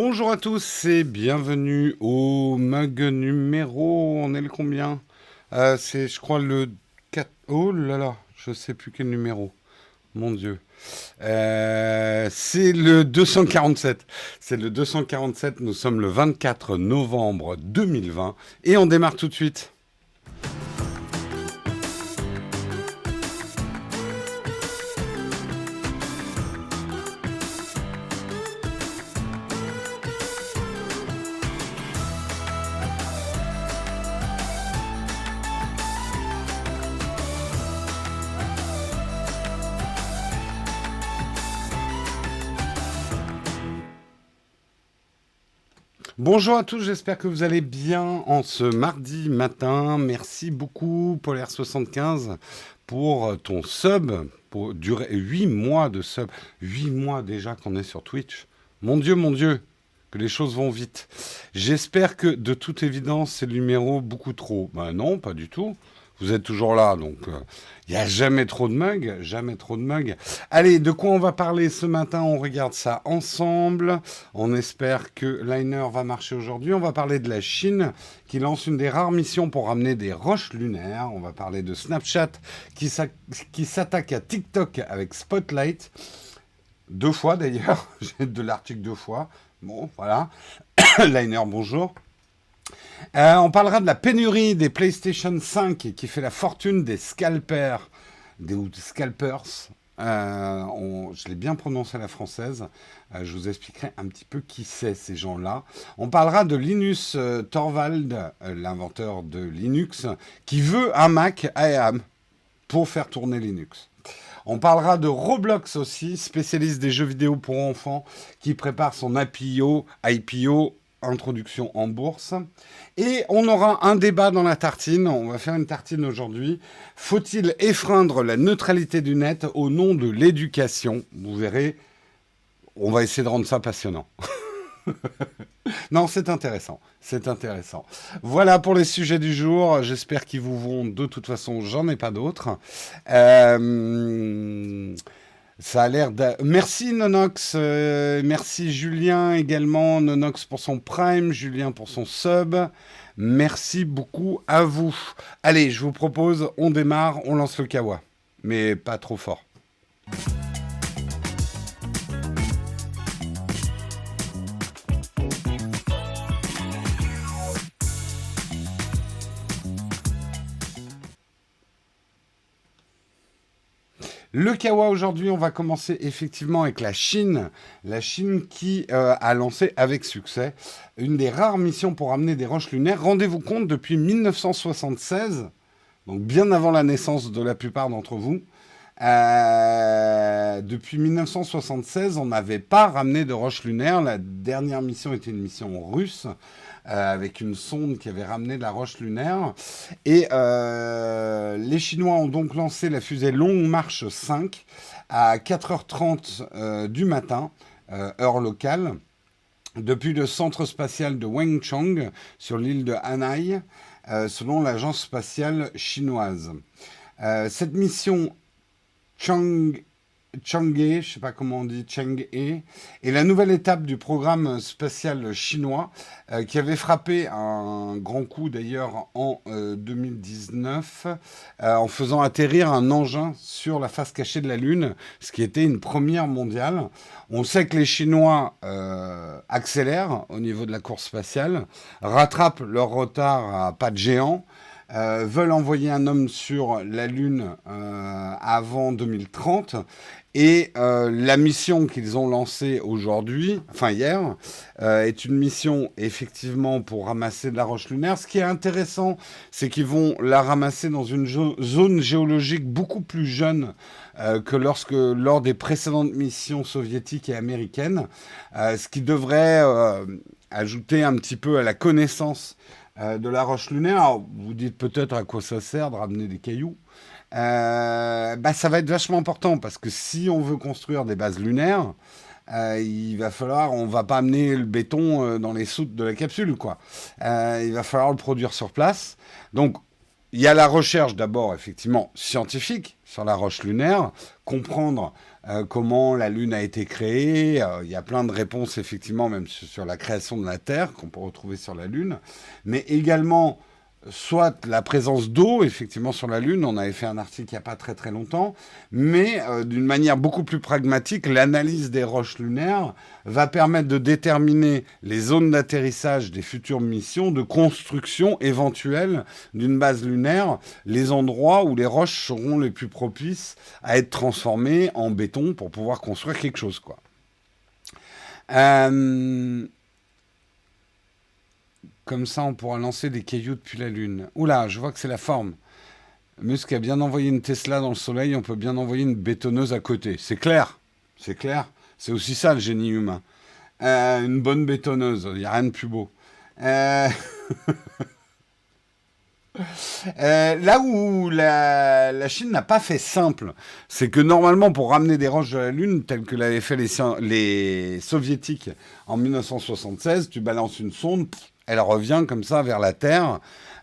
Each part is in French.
Bonjour à tous et bienvenue au mug numéro. On est le combien? C'est, je crois, le 4. Oh là là, je sais plus quel numéro. Mon Dieu. C'est le 247. C'est le 247. Nous sommes le 24 novembre 2020 et on démarre tout de suite. Bonjour à tous, j'espère que vous allez bien en ce mardi matin. Merci beaucoup, Polaire75, pour ton sub, pour durer 8 mois de sub. 8 mois déjà qu'on est sur Twitch. Mon Dieu, que les choses vont vite. J'espère que, de toute évidence, c'est le numéro beaucoup trop. Ben non, pas du tout. Vous êtes toujours là, donc il n'y a jamais trop de mugs, jamais trop de mugs. Allez, de quoi on va parler ce matin? On regarde ça ensemble. On espère que Liner va marcher aujourd'hui. On va parler de la Chine qui lance une des rares missions pour ramener des roches lunaires. On va parler de Snapchat qui s'attaque à TikTok avec Spotlight. Deux fois d'ailleurs, j'ai de l'article deux fois. Bon, voilà. Liner, bonjour. On parlera de la pénurie des PlayStation 5 qui fait la fortune des scalpers, ou des scalpers. Je l'ai bien prononcé à la française. Je vous expliquerai un petit peu qui c'est ces gens-là. On parlera de Linus Torvald, l'inventeur de Linux, qui veut un Mac AM pour faire tourner Linux. On parlera de Roblox aussi, spécialiste des jeux vidéo pour enfants, qui prépare son IPO, introduction en bourse. Et on aura un débat dans la tartine. On va faire une tartine aujourd'hui. Faut-il effreindre la neutralité du net au nom de l'éducation? Vous verrez, on va essayer de rendre ça passionnant. Non, c'est intéressant. C'est intéressant. Voilà pour les sujets du jour. J'espère qu'ils vous vont. De toute façon, j'en ai pas d'autres. Ça a l'air de... Merci Nonox, merci Julien également, Nonox pour son Prime, Julien pour son sub. Merci beaucoup à vous. Allez, je vous propose, on démarre, on lance le kawa. Mais pas trop fort. Le kawa aujourd'hui, on va commencer effectivement avec la Chine. La Chine qui a lancé avec succès une des rares missions pour amener des roches lunaires. Rendez-vous compte, depuis 1976, donc bien avant la naissance de la plupart d'entre vous, depuis 1976, on n'avait pas ramené de roches lunaires. La dernière mission était une mission russe avec une sonde qui avait ramené de la roche lunaire. Et les Chinois ont donc lancé la fusée Long March 5 à 4h30 du matin, heure locale, depuis le centre spatial de Wenchang sur l'île de Hanaï, selon l'agence spatiale chinoise. Cette mission Chang'e, je ne sais pas comment on dit, Chang'e, est la nouvelle étape du programme spatial chinois qui avait frappé un grand coup d'ailleurs en 2019 en faisant atterrir un engin sur la face cachée de la Lune, ce qui était une première mondiale. On sait que les Chinois accélèrent au niveau de la course spatiale, rattrapent leur retard à pas de géant. Veulent envoyer un homme sur la Lune avant 2030. Et la mission qu'ils ont lancée aujourd'hui, enfin hier, est une mission effectivement pour ramasser de la roche lunaire. Ce qui est intéressant, c'est qu'ils vont la ramasser dans une zone géologique beaucoup plus jeune que lors des précédentes missions soviétiques et américaines, ce qui devrait ajouter un petit peu à la connaissance de la roche lunaire. Alors, vous dites peut-être à quoi ça sert de ramener des cailloux. Ça va être vachement important parce que si on veut construire des bases lunaires, il va falloir, on va pas amener le béton dans les soutes de la capsule, quoi. Il va falloir le produire sur place. Donc, il y a la recherche d'abord, effectivement, scientifique sur la roche lunaire, comprendre comment la Lune a été créée. Il y a plein de réponses, effectivement, même sur la création de la Terre qu'on peut retrouver sur la Lune, mais également soit la présence d'eau, effectivement, sur la Lune. On avait fait un article il n'y a pas très très longtemps, mais d'une manière beaucoup plus pragmatique, l'analyse des roches lunaires va permettre de déterminer les zones d'atterrissage des futures missions, de construction éventuelle d'une base lunaire, les endroits où les roches seront les plus propices à être transformées en béton pour pouvoir construire quelque chose, quoi. Euh, Comme ça, on pourra lancer des cailloux depuis la Lune. Oula, je vois que c'est la forme. Musk a bien envoyé une Tesla dans le Soleil, on peut bien envoyer une bétonneuse à côté. C'est clair, c'est clair. C'est aussi ça le génie humain. Une bonne bétonneuse, il n'y a rien de plus beau. Euh, là où la Chine n'a pas fait simple, c'est que normalement, pour ramener des roches de la Lune, telles que l'avaient fait les soviétiques en 1976, tu balances une sonde, elle revient comme ça vers la Terre.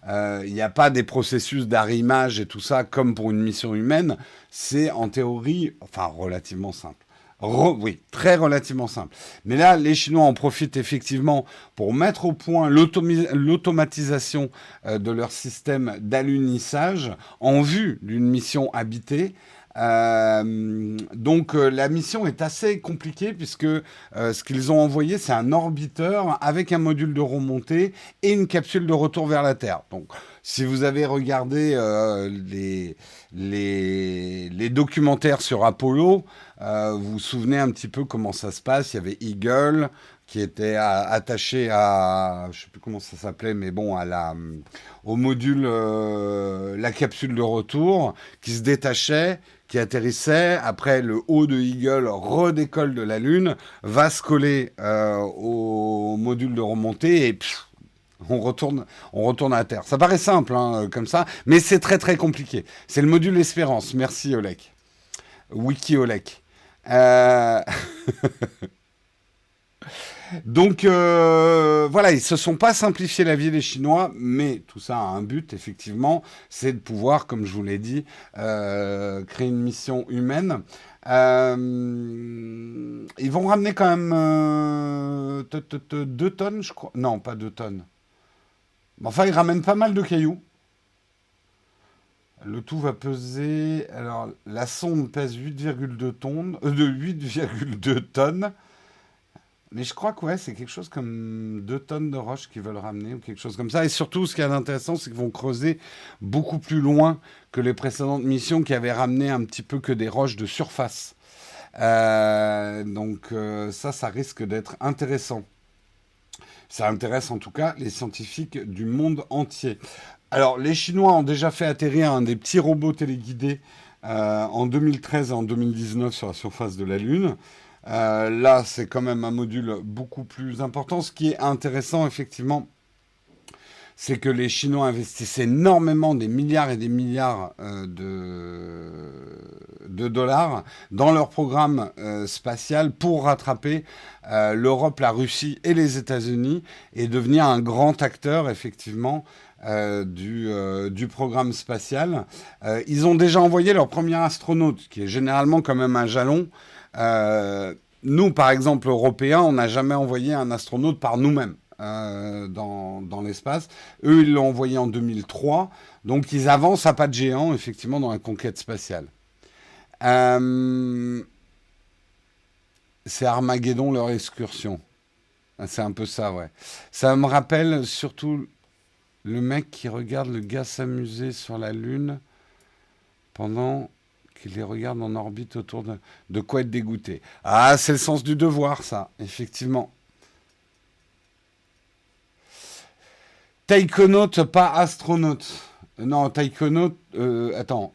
Il n'y a pas des processus d'arrimage et tout ça comme pour une mission humaine. C'est en théorie, enfin relativement simple. Oui, très relativement simple. Mais là, les Chinois en profitent effectivement pour mettre au point l'automatisation de leur système d'alunissage en vue d'une mission habitée. La mission est assez compliquée puisque ce qu'ils ont envoyé, c'est un orbiteur avec un module de remontée et une capsule de retour vers la Terre. Donc, si vous avez regardé les documentaires sur Apollo, vous vous souvenez un petit peu comment ça se passe. Il y avait Eagle qui était attaché à, je sais plus comment ça s'appelait, mais bon, au module, la capsule de retour, qui se détachait, qui atterrissait. Après, le haut de Eagle redécolle de la Lune, va se coller au module de remontée et on retourne à Terre. Ça paraît simple, hein, comme ça, mais c'est très très compliqué. C'est le module Espérance. Merci Olek. Wiki Olek. Euh, voilà, ils se sont pas simplifiés la vie les Chinois, mais tout ça a un but, effectivement, c'est de pouvoir, comme je vous l'ai dit, créer une mission humaine. Ils vont ramener quand même 2 tonnes, je crois. Non, pas 2 tonnes. Mais enfin, ils ramènent pas mal de cailloux. Le tout va peser. Alors, la sonde pèse 8,2 tonnes, de 8,2 tonnes. Mais je crois que ouais, c'est quelque chose comme 2 tonnes de roches qu'ils veulent ramener ou quelque chose comme ça. Et surtout, ce qui est intéressant, c'est qu'ils vont creuser beaucoup plus loin que les précédentes missions qui avaient ramené un petit peu que des roches de surface. Ça risque d'être intéressant. Ça intéresse en tout cas les scientifiques du monde entier. Alors, les Chinois ont déjà fait atterrir un des petits robots téléguidés en 2013 et en 2019 sur la surface de la Lune. Là, c'est quand même un module beaucoup plus important. Ce qui est intéressant, effectivement, c'est que les Chinois investissent énormément, des milliards et des milliards de dollars dans leur programme spatial pour rattraper l'Europe, la Russie et les États-Unis et devenir un grand acteur, effectivement, du programme spatial. Ils ont déjà envoyé leur premier astronaute, qui est généralement quand même un jalon. Nous, par exemple, Européens, on n'a jamais envoyé un astronaute par nous-mêmes dans l'espace. Eux, ils l'ont envoyé en 2003. Donc, ils avancent à pas de géant, effectivement, dans la conquête spatiale. Euh, c'est Armageddon, leur excursion. Ah, c'est un peu ça, ouais. Ça me rappelle surtout le mec qui regarde le gars s'amuser sur la Lune pendant qu'il les regarde en orbite autour de quoi être dégoûté. Ah, c'est le sens du devoir, ça, effectivement. Taïkonaute, pas astronaute. Non, taïkonaute, attends.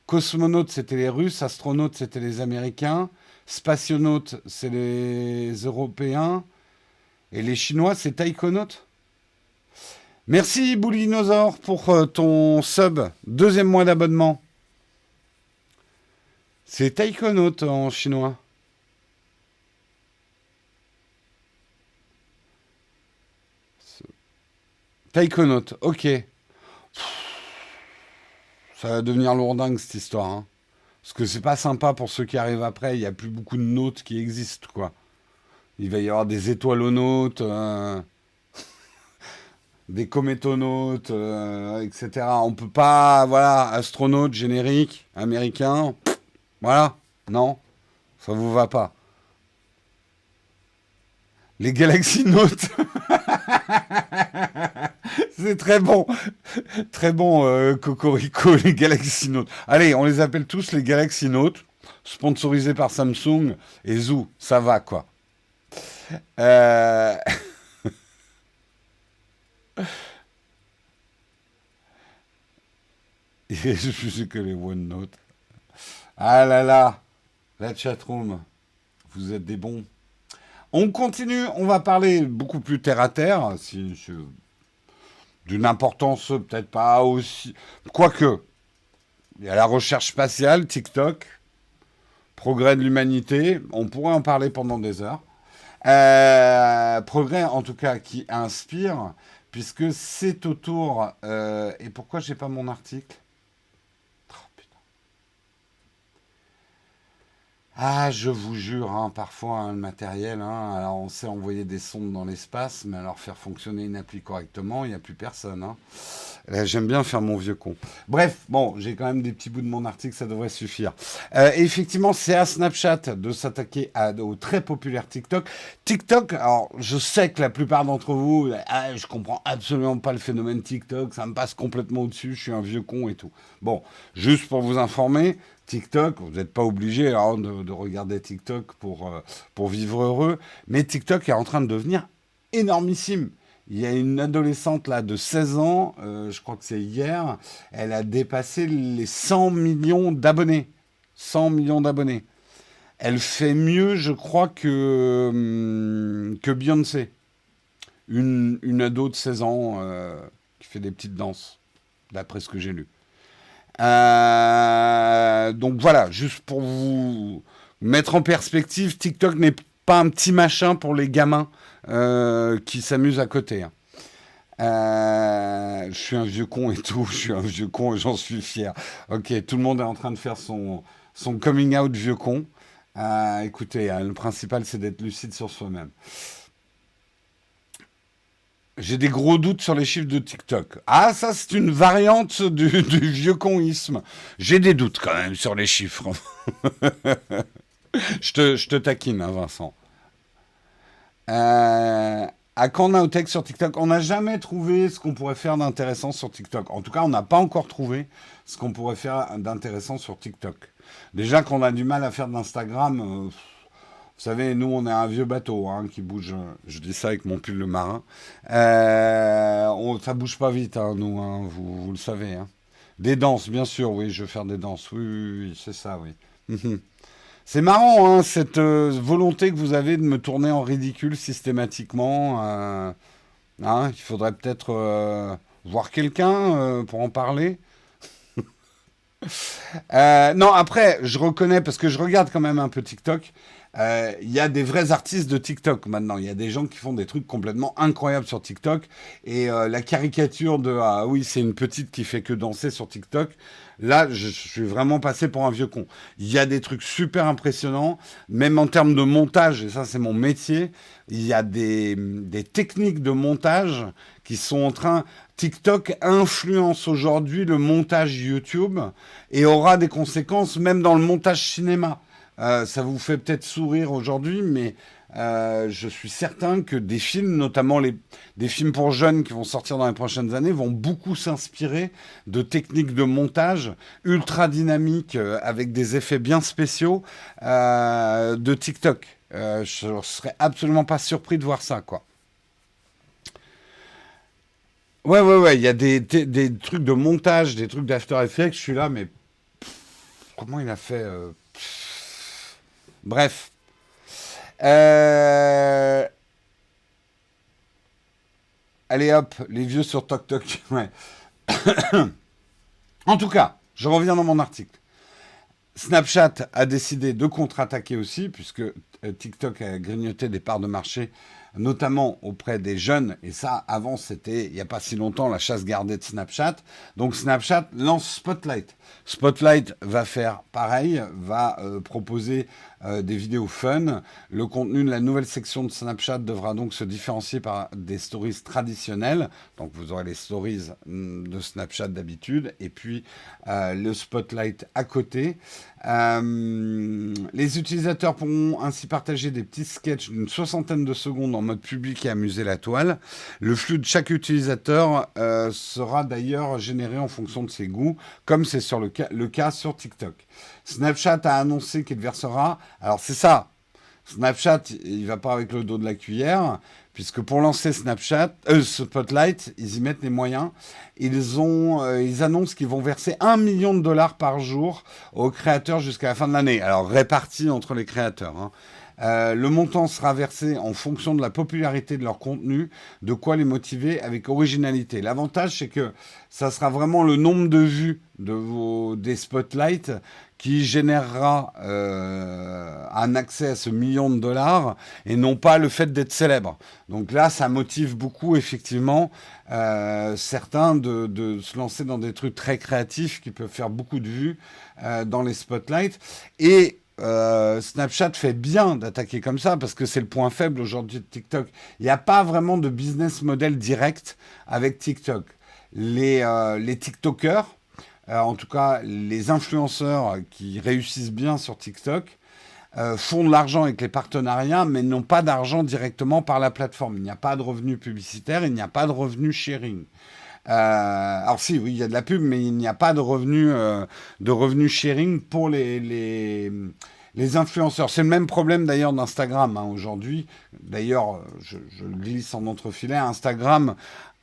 Cosmonaute, c'était les Russes. Astronaute, c'était les Américains. Spationaute, c'est les Européens. Et les Chinois, c'est taïkonaute. Merci, Boulinosaure, pour ton sub. 2e mois d'abonnement. C'est taïkonaute en chinois. Taïkonaute, ok. Ça va devenir lourdingue cette histoire, hein. Parce que c'est pas sympa pour ceux qui arrivent après. Il n'y a plus beaucoup de nautes qui existent, quoi. Il va y avoir des étoilonautes, des cométonautes, etc. On peut pas, voilà, astronaute générique américain. Voilà, non, ça vous va pas. Les Galaxy Notes, c'est très bon, Cocorico, les Galaxy Notes. Allez, on les appelle tous les Galaxy Notes, sponsorisés par Samsung et Zou, ça va quoi. Euh, je sais que les OneNote. Ah là là, la chatroom, vous êtes des bons. On continue, on va parler beaucoup plus terre à terre, d'une importance peut-être pas aussi. Quoique, il y a la recherche spatiale, TikTok, progrès de l'humanité, on pourrait en parler pendant des heures. Progrès en tout cas qui inspire, puisque c'est autour. Et pourquoi j'ai pas mon article? Oh, putain. Ah, je vous jure, hein, parfois hein, le matériel, hein, alors on sait envoyer des sondes dans l'espace, mais alors faire fonctionner une appli correctement, il n'y a plus personne, hein. J'aime bien faire mon vieux con. Bref, bon, j'ai quand même des petits bouts de mon article, ça devrait suffire. Et effectivement, c'est à Snapchat de s'attaquer au très populaire TikTok. TikTok, alors je sais que la plupart d'entre vous, ah, je comprends absolument pas le phénomène TikTok, ça me passe complètement au-dessus, je suis un vieux con et tout. Bon, juste pour vous informer, TikTok, vous n'êtes pas obligé hein, de regarder TikTok pour vivre heureux, mais TikTok est en train de devenir énormissime. Il y a une adolescente là de 16 ans, je crois que c'est hier, elle a dépassé les 100 millions d'abonnés. 100 millions d'abonnés. Elle fait mieux, je crois, que Beyoncé. Une ado de 16 ans qui fait des petites danses, d'après ce que j'ai lu. Donc voilà, juste pour vous mettre en perspective, TikTok n'est pas un petit machin pour les gamins qui s'amusent à côté, hein. Je suis un vieux con et tout, je suis un vieux con et j'en suis fier. Ok, tout le monde est en train de faire son coming out vieux con. Écoutez, le principal c'est d'être lucide sur soi-même. J'ai des gros doutes sur les chiffres de TikTok. Ah, ça, c'est une variante du vieux conisme. J'ai des doutes quand même sur les chiffres. Je te taquine, hein, Vincent. À quand Naotech sur TikTok? On n'a jamais trouvé ce qu'on pourrait faire d'intéressant sur TikTok. En tout cas, on n'a pas encore trouvé ce qu'on pourrait faire d'intéressant sur TikTok. Déjà qu'on a du mal à faire d'Instagram. Vous savez, nous, on est un vieux bateau hein, qui bouge. Je dis ça avec mon pull de marin. Ça bouge pas vite, hein, nous, hein, vous le savez. Hein. Des danses, bien sûr, oui, je veux faire des danses. Oui, oui, oui, c'est ça, oui. C'est marrant, hein, cette volonté que vous avez de me tourner en ridicule systématiquement. Hein, il faudrait peut-être voir quelqu'un pour en parler. Non, après, je reconnais, parce que je regarde quand même un peu TikTok, il y a des vrais artistes de TikTok maintenant. Il y a des gens qui font des trucs complètement incroyables sur TikTok. Et la caricature de ah oui, c'est une petite qui fait que danser sur TikTok. Là, je suis vraiment passé pour un vieux con. Il y a des trucs super impressionnants, même en termes de montage, et ça, c'est mon métier. Il y a des techniques de montage qui sont en train. TikTok influence aujourd'hui le montage YouTube et aura des conséquences même dans le montage cinéma. Ça vous fait peut-être sourire aujourd'hui, mais je suis certain que des films, notamment des films pour jeunes qui vont sortir dans les prochaines années, vont beaucoup s'inspirer de techniques de montage ultra dynamiques avec des effets bien spéciaux de TikTok. Je ne serais absolument pas surpris de voir ça, quoi. Ouais, ouais, ouais, il y a des trucs de montage, des trucs d'After Effects, je suis là, mais comment il a fait Bref. Euh, Allez hop, les vieux sur TokTok. Ouais. En tout cas, je reviens dans mon article. Snapchat a décidé de contre-attaquer aussi, puisque TikTok a grignoté des parts de marché notamment auprès des jeunes. Et ça, avant, c'était, il n'y a pas si longtemps, la chasse gardée de Snapchat. Donc Snapchat lance Spotlight. Spotlight va faire pareil, va proposer des vidéos fun. Le contenu de la nouvelle section de Snapchat devra donc se différencier par des stories traditionnelles. Donc vous aurez les stories de Snapchat d'habitude et puis le Spotlight à côté. Les utilisateurs pourront ainsi partager des petits sketchs d'une soixantaine de secondes en mode public et amuser la toile. Le flux de chaque utilisateur sera d'ailleurs généré en fonction de ses goûts, comme c'est sur le cas sur TikTok. Snapchat a annoncé qu'il versera. Alors c'est ça. Snapchat, il va pas avec le dos de la cuillère, puisque pour lancer Spotlight, ils y mettent les moyens. Ils annoncent qu'ils vont verser 1 million de dollars par jour aux créateurs jusqu'à la fin de l'année. Alors répartis entre les créateurs, hein. Le montant sera versé en fonction de la popularité de leur contenu, de quoi les motiver avec originalité. L'avantage, c'est que ça sera vraiment le nombre de vues des spotlights qui générera un accès à ce 1 million de dollars et non pas le fait d'être célèbre. Donc là, ça motive beaucoup, effectivement, certains de se lancer dans des trucs très créatifs qui peuvent faire beaucoup de vues dans les spotlights. Et Snapchat fait bien d'attaquer comme ça parce que c'est le point faible aujourd'hui de TikTok. Il n'y a pas vraiment de business model direct avec TikTok. Les TikTokers, en tout cas les influenceurs qui réussissent bien sur TikTok, font de l'argent avec les partenariats, mais n'ont pas d'argent directement par la plateforme. Il n'y a pas de revenus publicitaires, il n'y a pas de revenus sharing. Alors si, oui, il y a de la pub, mais il n'y a pas de revenus sharing pour les influenceurs. C'est le même problème d'ailleurs d'Instagram, hein, aujourd'hui. D'ailleurs, je le glisse en entrefilet. Instagram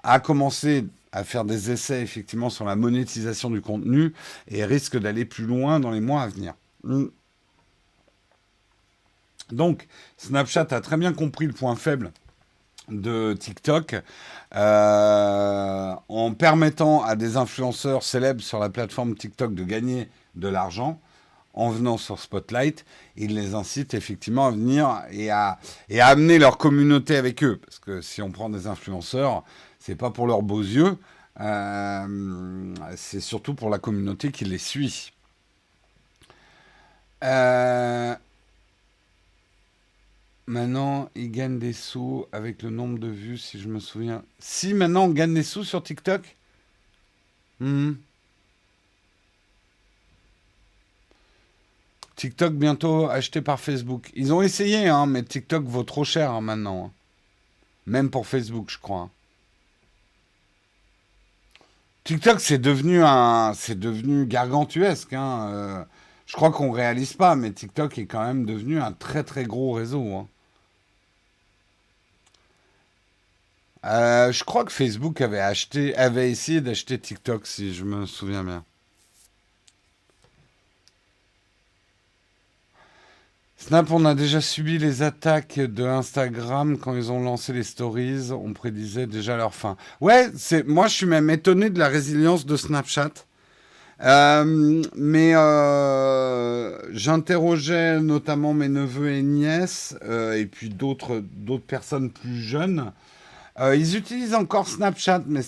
a commencé à faire des essais effectivement sur la monétisation du contenu et risque d'aller plus loin dans les mois à venir. Donc, Snapchat a très bien compris le point faible de TikTok en permettant à des influenceurs célèbres sur la plateforme TikTok de gagner de l'argent en venant sur Spotlight. Il les incite effectivement à venir et à amener leur communauté avec eux. Parce que si on prend des influenceurs, c'est pas pour leurs beaux yeux, c'est surtout pour la communauté qui les suit. Maintenant, ils gagnent des sous avec le nombre de vues, si je me souviens. Si, maintenant, on gagne des sous sur TikTok. Mhm. TikTok bientôt acheté par Facebook. Ils ont essayé, hein, mais TikTok vaut trop cher, hein, maintenant, hein. Même pour Facebook, je crois, hein. TikTok, c'est devenu gargantuesque, hein. Je crois qu'on réalise pas, mais TikTok est quand même devenu un très très gros réseau, hein. Je crois que Facebook avait essayé d'acheter TikTok, si je me souviens bien. Snap, on a déjà subi les attaques de Instagram quand ils ont lancé les stories. On prédisait déjà leur fin. Ouais, moi je suis même étonné de la résilience de Snapchat. Mais j'interrogeais notamment mes neveux et nièces et puis d'autres personnes plus jeunes. Ils utilisent encore Snapchat, mais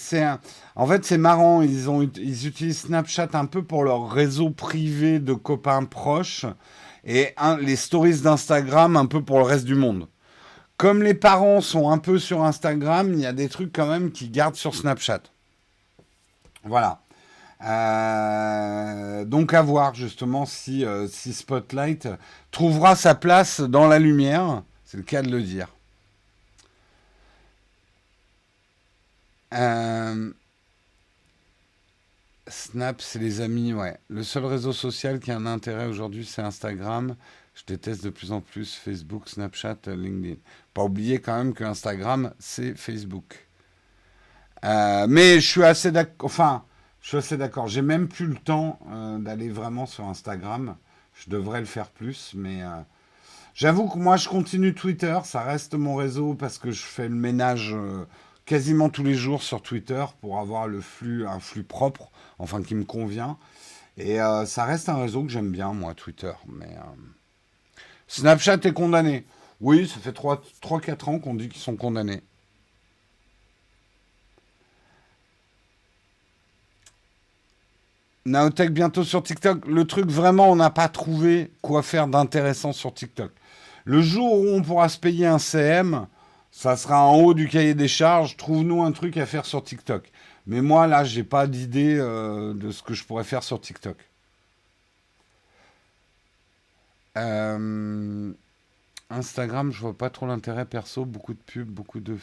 en fait c'est marrant. Ils utilisent Snapchat un peu pour leur réseau privé de copains proches et les stories d'Instagram un peu pour le reste du monde. Comme les parents sont un peu sur Instagram, il y a des trucs quand même qui gardent sur Snapchat. Voilà. Donc à voir justement si Spotlight trouvera sa place dans la lumière. C'est le cas de le dire. Euh, Snap, c'est les amis, ouais. Le seul réseau social qui a un intérêt aujourd'hui, c'est Instagram. Je déteste de plus en plus Facebook, Snapchat, LinkedIn. Pas oublier quand même que Instagram, c'est Facebook. Mais je suis assez d'accord. Enfin, je suis assez d'accord. J'ai même plus le temps d'aller vraiment sur Instagram. Je devrais le faire plus, mais j'avoue que moi, je continue Twitter. Ça reste mon réseau parce que je fais le ménage quasiment tous les jours sur Twitter pour avoir un flux propre, enfin qui me convient. Et ça reste un réseau que j'aime bien, moi, Twitter. Mais Snapchat est condamné. Oui, ça fait 3-4 ans qu'on dit qu'ils sont condamnés. Naotech bientôt sur TikTok. Le truc, vraiment, on n'a pas trouvé quoi faire d'intéressant sur TikTok. Le jour où on pourra se payer un CM, ça sera en haut du cahier des charges. Trouve-nous un truc à faire sur TikTok. Mais moi, là, j'ai pas d'idée de ce que je pourrais faire sur TikTok. Euh, Instagram, je vois pas trop l'intérêt perso. Beaucoup de pubs, beaucoup de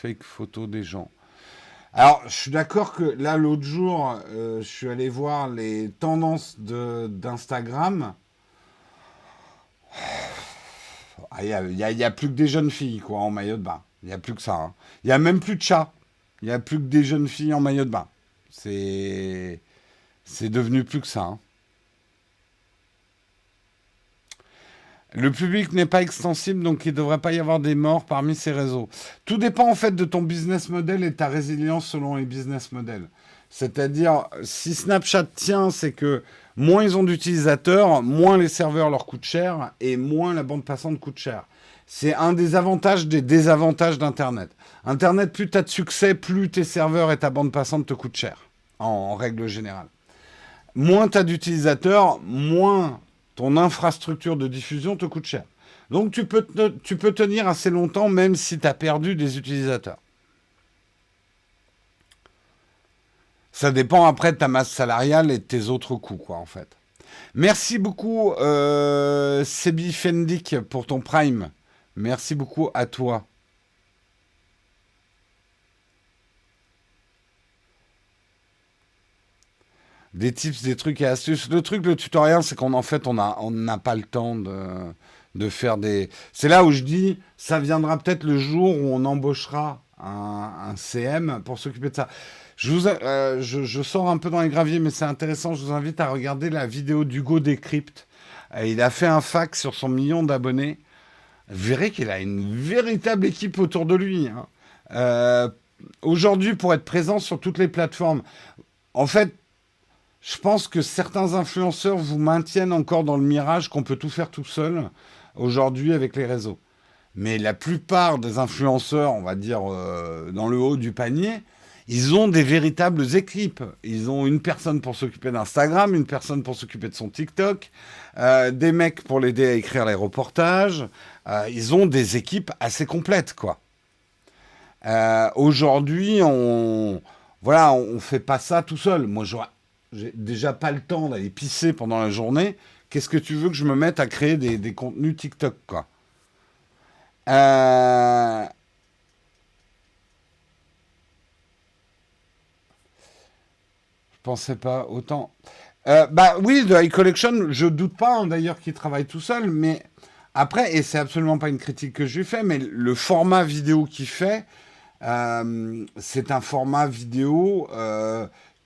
fake photos des gens. Alors, je suis d'accord que là, l'autre jour, je suis allé voir les tendances d'Instagram. Ah, il y a plus que des jeunes filles, quoi, en maillot de bain. Il n'y a plus que ça, hein. Il n'y a même plus de chats. Il n'y a plus que des jeunes filles en maillot de bain. C'est, c'est devenu plus que ça, hein. Le public n'est pas extensible, donc il ne devrait pas y avoir des morts parmi ces réseaux. Tout dépend en fait de ton business model et de ta résilience selon les business models. C'est-à-dire, si Snapchat tient, c'est que moins ils ont d'utilisateurs, moins les serveurs leur coûtent cher et moins la bande passante coûte cher. C'est un des avantages des désavantages d'Internet. Internet, plus tu as de succès, plus tes serveurs et ta bande passante te coûtent cher, en règle générale. Moins tu as d'utilisateurs, moins ton infrastructure de diffusion te coûte cher. Donc tu peux tenir assez longtemps même si tu as perdu des utilisateurs. Ça dépend après de ta masse salariale et de tes autres coûts, quoi, en fait. Merci beaucoup, Sebi Fendik, pour ton Prime. Merci beaucoup à toi. Des tips, des trucs et astuces. Le truc, le tutoriel, c'est qu'en en fait, on n'a pas le temps de faire des. C'est là où je dis, ça viendra peut-être le jour où on embauchera un CM pour s'occuper de ça. Je sors un peu dans les graviers, mais c'est intéressant. Je vous invite à regarder la vidéo d'Hugo Décrypte. Il a fait un fac sur son million d'abonnés. Vous verrez qu'il a une véritable équipe autour de lui, hein. Euh, Aujourd'hui, pour être présent sur toutes les plateformes, en fait, je pense que certains influenceurs vous maintiennent encore dans le mirage qu'on peut tout faire tout seul aujourd'hui avec les réseaux. Mais la plupart des influenceurs, on va dire dans le haut du panier, ils ont des véritables équipes. Ils ont une personne pour s'occuper d'Instagram, une personne pour s'occuper de son TikTok, des mecs pour l'aider à écrire les reportages. Ils ont des équipes assez complètes, quoi. Aujourd'hui, voilà, on fait pas ça tout seul. Moi, j'ai déjà pas le temps d'aller pisser pendant la journée. Qu'est-ce que tu veux que je me mette à créer des contenus TikTok, quoi. Euh, je pensais pas autant. Bah oui, de High Collection, je doute pas, hein, d'ailleurs qu'il travaille tout seul, mais après, et c'est absolument pas une critique que je lui fais, mais le format vidéo qu'il fait, c'est un format vidéo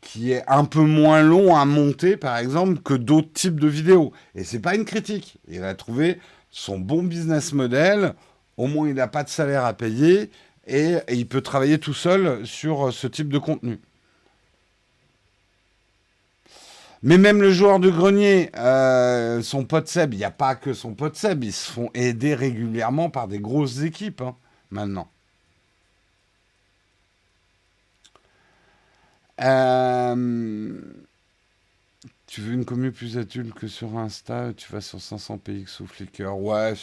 qui est un peu moins long à monter, par exemple, que d'autres types de vidéos. Et c'est pas une critique. Il a trouvé son bon business model. Au moins, il n'a pas de salaire à payer et il peut travailler tout seul sur ce type de contenu. Mais même le joueur de grenier, son pote Seb, il n'y a pas que son pote Seb, ils se font aider régulièrement par des grosses équipes, hein, maintenant. Euh, Tu veux une commu plus adulte que sur Insta, tu vas sur 500 PX ou Flickr. Ouais,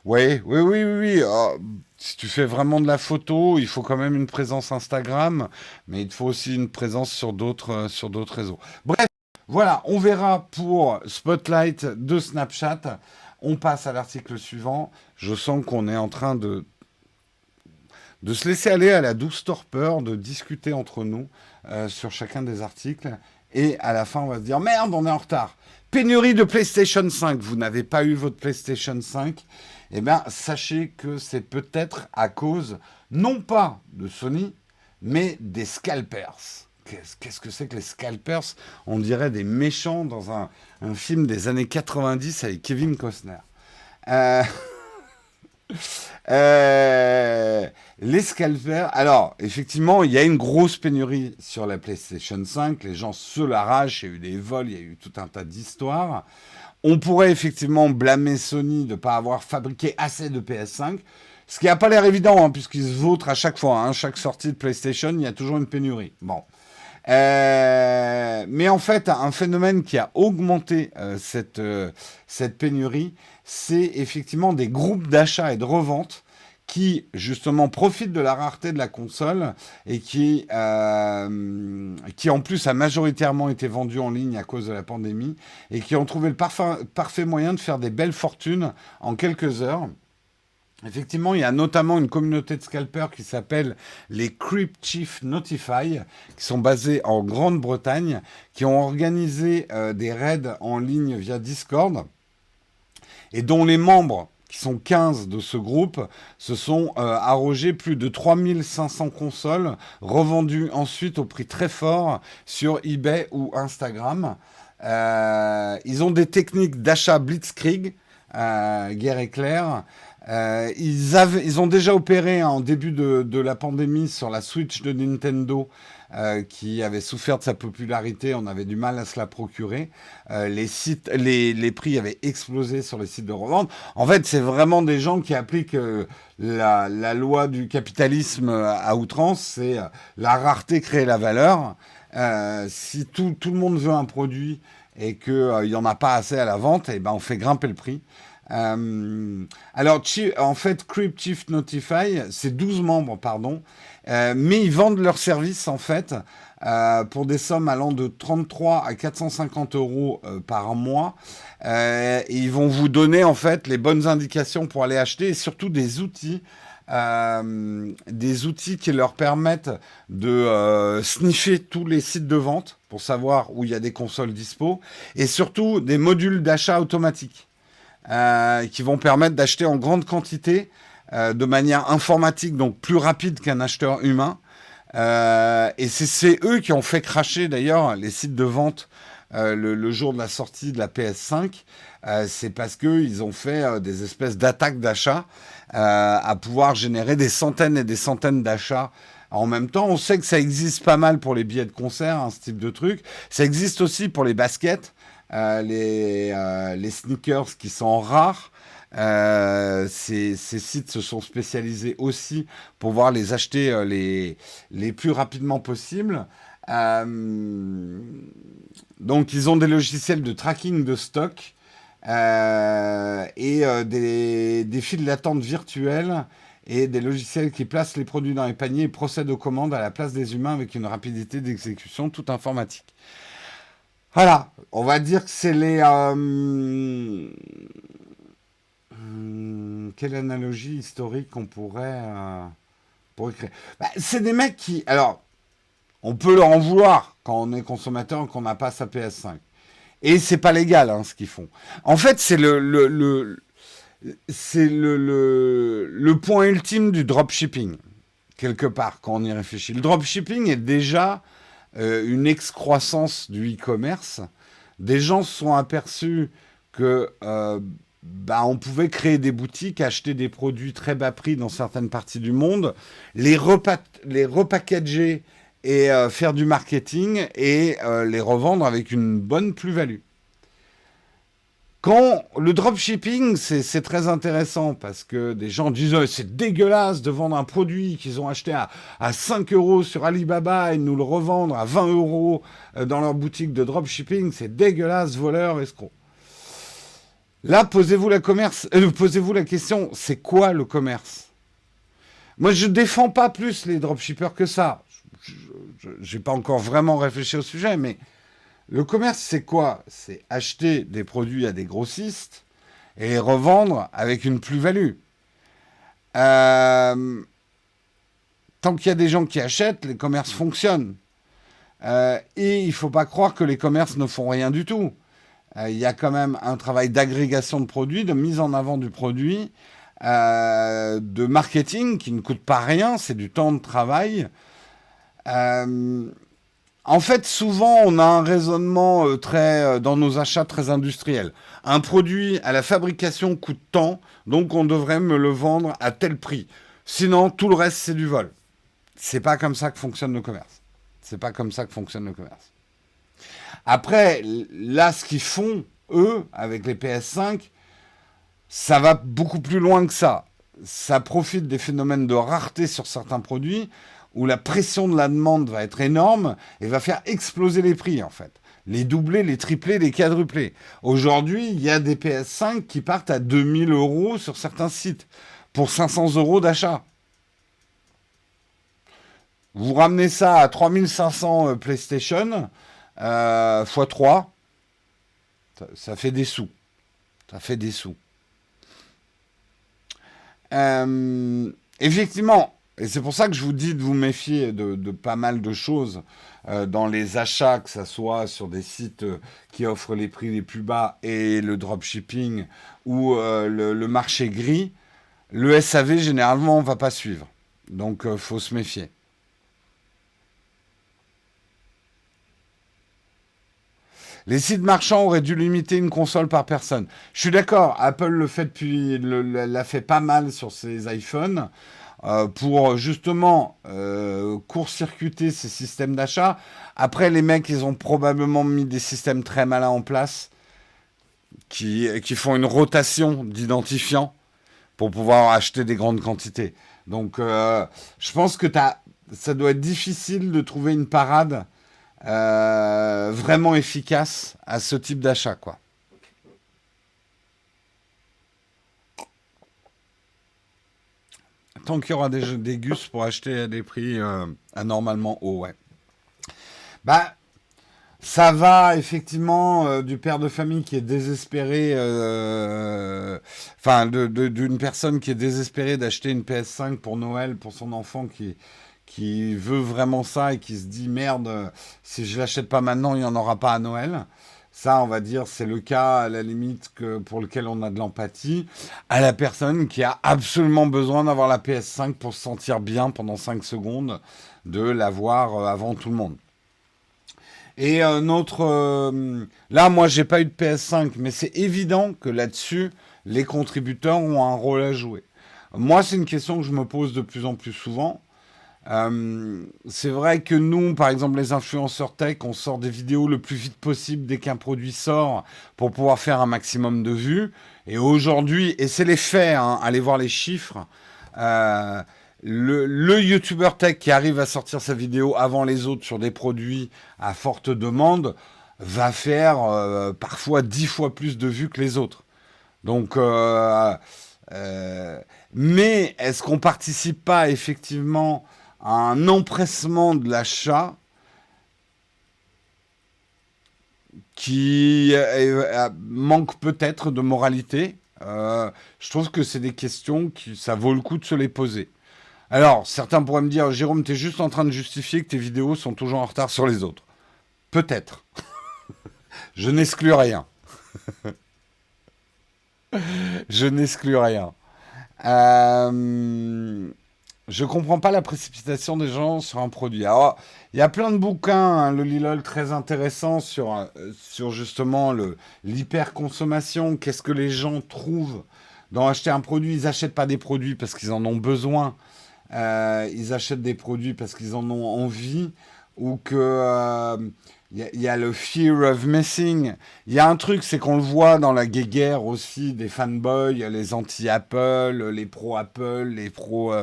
ouais, oui, oui, oui, oui. Ah, si tu fais vraiment de la photo, il faut quand même une présence Instagram, mais il te faut aussi une présence sur d'autres réseaux. Bref, voilà, on verra pour Spotlight de Snapchat. On passe à l'article suivant. Je sens qu'on est en train de se laisser aller à la douce torpeur, de discuter entre nous sur chacun des articles. Et à la fin, on va se dire, merde, on est en retard. Pénurie de PlayStation 5. Vous n'avez pas eu votre PlayStation 5. Eh bien, sachez que c'est peut-être à cause, non pas de Sony, mais des scalpers. Qu'est-ce que c'est que les scalpers? On dirait des méchants dans un film des années 90 avec Kevin Costner. Euh, Euh, les scalpers. Alors, effectivement, il y a une grosse pénurie sur la PlayStation 5. Les gens se l'arrachent. Il y a eu des vols, il y a eu tout un tas d'histoires. On pourrait effectivement blâmer Sony de ne pas avoir fabriqué assez de PS5, ce qui n'a pas l'air évident, hein, puisqu'ils se vautrent à chaque fois. Hein, chaque sortie de PlayStation, il y a toujours une pénurie. Bon. Mais en fait, un phénomène qui a augmenté cette pénurie, c'est effectivement des groupes d'achat et de revente qui, justement, profitent de la rareté de la console et qui en plus, a majoritairement été vendu en ligne à cause de la pandémie et qui ont trouvé le parfait moyen de faire des belles fortunes en quelques heures. Effectivement, il y a notamment une communauté de scalpers qui s'appelle les Creep Chief Notify, qui sont basés en Grande-Bretagne, qui ont organisé des raids en ligne via Discord, et dont les membres, qui sont 15 de ce groupe, se sont arrogés plus de 3500 consoles, revendues ensuite au prix très fort sur eBay ou Instagram. Ils ont des techniques d'achat blitzkrieg, guerre éclair. Ils ont déjà opéré en début de la pandémie sur la Switch de Nintendo, qui avait souffert de sa popularité. On avait du mal à se la procurer. Les prix avaient explosé sur les sites de revente. En fait, c'est vraiment des gens qui appliquent la loi du capitalisme à outrance. C'est la rareté crée la valeur. Si tout le monde veut un produit et qu'il n'y en a pas assez à la vente, et ben on fait grimper le prix. Alors, en fait, Creep Chief Notify, c'est 12 membres, pardon, mais ils vendent leurs services, en fait, pour des sommes allant de 33 à 450 euros par mois. Et ils vont vous donner, en fait, les bonnes indications pour aller acheter et surtout des outils qui leur permettent de sniffer tous les sites de vente pour savoir où il y a des consoles dispo et surtout des modules d'achat automatiques. Qui vont permettre d'acheter en grande quantité de manière informatique, donc plus rapide qu'un acheteur humain. Et c'est eux qui ont fait cracher d'ailleurs les sites de vente le jour de la sortie de la PS5. C'est parce qu'ils ont fait des espèces d'attaques d'achat à pouvoir générer des centaines et des centaines d'achats. En même temps, on sait que ça existe pas mal pour les billets de concert, hein, ce type de truc. Ça existe aussi pour les baskets. Les sneakers qui sont rares. Ces sites se sont spécialisés aussi pour pouvoir les acheter les plus rapidement possible. Donc, ils ont des logiciels de tracking de stock et des files d'attente virtuelles et des logiciels qui placent les produits dans les paniers et procèdent aux commandes à la place des humains avec une rapidité d'exécution toute informatique. Voilà, on va dire que c'est quelle analogie historique on pourrait créer. Bah, c'est des mecs qui... Alors, on peut leur en vouloir quand on est consommateur et qu'on n'a pas sa PS5. Et c'est pas légal, hein, ce qu'ils font. En fait, c'est le point ultime du dropshipping, quelque part, quand on y réfléchit. Le dropshipping est déjà une excroissance du e-commerce. Des gens se sont aperçus que on pouvait créer des boutiques, acheter des produits très bas prix dans certaines parties du monde, les repackager et faire du marketing et les revendre avec une bonne plus-value. Quand le dropshipping, c'est très intéressant parce que des gens disent c'est dégueulasse de vendre un produit qu'ils ont acheté à 5 euros sur Alibaba et de nous le revendre à 20 euros dans leur boutique de dropshipping. C'est dégueulasse, voleur, escroc. Là, posez-vous la question, c'est quoi le commerce? Moi, je ne défends pas plus les dropshippers que ça. Je n'ai pas encore vraiment réfléchi au sujet, mais le commerce, c'est quoi? C'est acheter des produits à des grossistes et les revendre avec une plus-value. Tant qu'il y a des gens qui achètent, les commerces fonctionnent. Et il ne faut pas croire que les commerces ne font rien du tout. Il y a quand même un travail d'agrégation de produits, de mise en avant du produit, de marketing qui ne coûte pas rien, c'est du temps de travail. En fait, souvent, on a un raisonnement dans nos achats très industriel. Un produit à la fabrication coûte tant, donc on devrait me le vendre à tel prix. Sinon, tout le reste, c'est du vol. C'est pas comme ça que fonctionne le commerce. C'est pas comme ça que fonctionne le commerce. Après, là, ce qu'ils font, eux, avec les PS5, ça va beaucoup plus loin que ça. Ça profite des phénomènes de rareté sur certains produits où la pression de la demande va être énorme et va faire exploser les prix en fait. Les doubler, les tripler, les quadrupler. Aujourd'hui, il y a des PS5 qui partent à 2 000 € sur certains sites pour 500 € d'achat. Vous ramenez ça à 3 500 PlayStation x 3, ça fait des sous. Ça fait des sous. Effectivement, et c'est pour ça que je vous dis de vous méfier de pas mal de choses dans les achats, que ce soit sur des sites qui offrent les prix les plus bas et le dropshipping ou le marché gris. Le SAV, généralement, on ne va pas suivre. Donc, il faut se méfier. Les sites marchands auraient dû limiter une console par personne. Je suis d'accord, Apple le fait depuis, l'a fait pas mal sur ses iPhones pour justement court-circuiter ces systèmes d'achat. Après, les mecs, ils ont probablement mis des systèmes très malins en place qui font une rotation d'identifiants pour pouvoir acheter des grandes quantités. Donc, je pense que ça doit être difficile de trouver une parade vraiment efficace à ce type d'achat, quoi. Tant qu'il y aura des gus pour acheter à des prix anormalement hauts, ouais. Bah, ça va effectivement du père de famille qui est désespéré, enfin d'une personne qui est désespérée d'acheter une PS5 pour Noël pour son enfant qui veut vraiment ça et qui se dit merde, si je l'achète pas maintenant, il n'y en aura pas à Noël. Ça, on va dire, c'est le cas à la limite pour lequel on a de l'empathie. À la personne qui a absolument besoin d'avoir la PS5 pour se sentir bien pendant 5 secondes, de l'avoir avant tout le monde. Et là, moi, j'ai pas eu de PS5, mais c'est évident que là-dessus, les contributeurs ont un rôle à jouer. Moi, c'est une question que je me pose de plus en plus souvent. C'est vrai que nous, par exemple, les influenceurs tech, on sort des vidéos le plus vite possible dès qu'un produit sort pour pouvoir faire un maximum de vues. Et aujourd'hui, et c'est les faits, hein, allez voir les chiffres, euh, le YouTuber tech qui arrive à sortir sa vidéo avant les autres sur des produits à forte demande va faire parfois 10 fois plus de vues que les autres. Donc, euh, mais est-ce qu'on participe pas effectivement à un empressement de l'achat qui manque peut-être de moralité? Je trouve que c'est des questions qui ça vaut le coup de se les poser. Alors, certains pourraient me dire, Jérôme, tu es juste en train de justifier que tes vidéos sont toujours en retard sur les autres. Peut-être. Je n'exclus rien. Je n'exclus rien. Euh, je comprends pas la précipitation des gens sur un produit. Alors, il y a plein de bouquins, hein, le Lilol très intéressant sur justement l'hyperconsommation. Qu'est-ce que les gens trouvent dans acheter un produit? Ils n'achètent pas des produits parce qu'ils en ont besoin. Ils achètent des produits parce qu'ils en ont envie ou que y a le fear of missing. Il y a un truc, c'est qu'on le voit dans la guéguerre aussi des fanboys, les anti-Apple, les pro-Apple, les pro.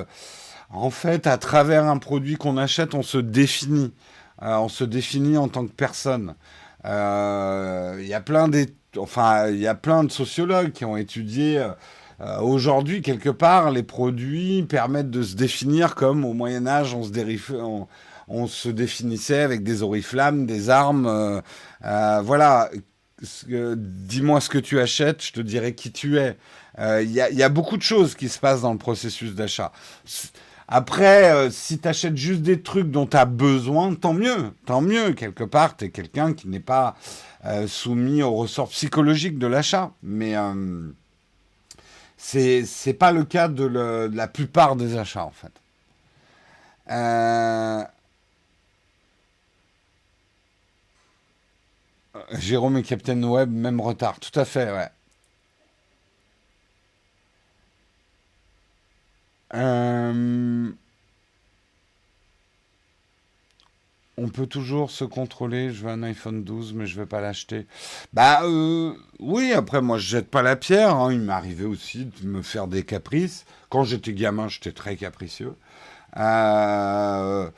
En fait, à travers un produit qu'on achète, on se définit. On se définit en tant que personne. Il y a enfin, il y a plein de sociologues qui ont étudié. Aujourd'hui, quelque part, les produits permettent de se définir comme au Moyen Âge, on se définissait avec des oriflammes, des armes. Voilà, dis-moi ce que tu achètes, je te dirai qui tu es. Il y a beaucoup de choses qui se passent dans le processus d'achat. Après, si tu achètes juste des trucs dont tu as besoin, tant mieux. Tant mieux, quelque part, tu es quelqu'un qui n'est pas soumis au ressort psychologique de l'achat. Mais c'est pas le cas de la plupart des achats, en fait. Euh, Jérôme et Captain Web, même retard. Tout à fait, ouais. Euh, On peut toujours se contrôler. Je veux un iPhone 12, mais je vais pas l'acheter. Bah oui, après moi je jette pas la pierre, hein. Il m'est arrivé aussi de me faire des caprices. Quand j'étais gamin, j'étais très capricieux. Euh,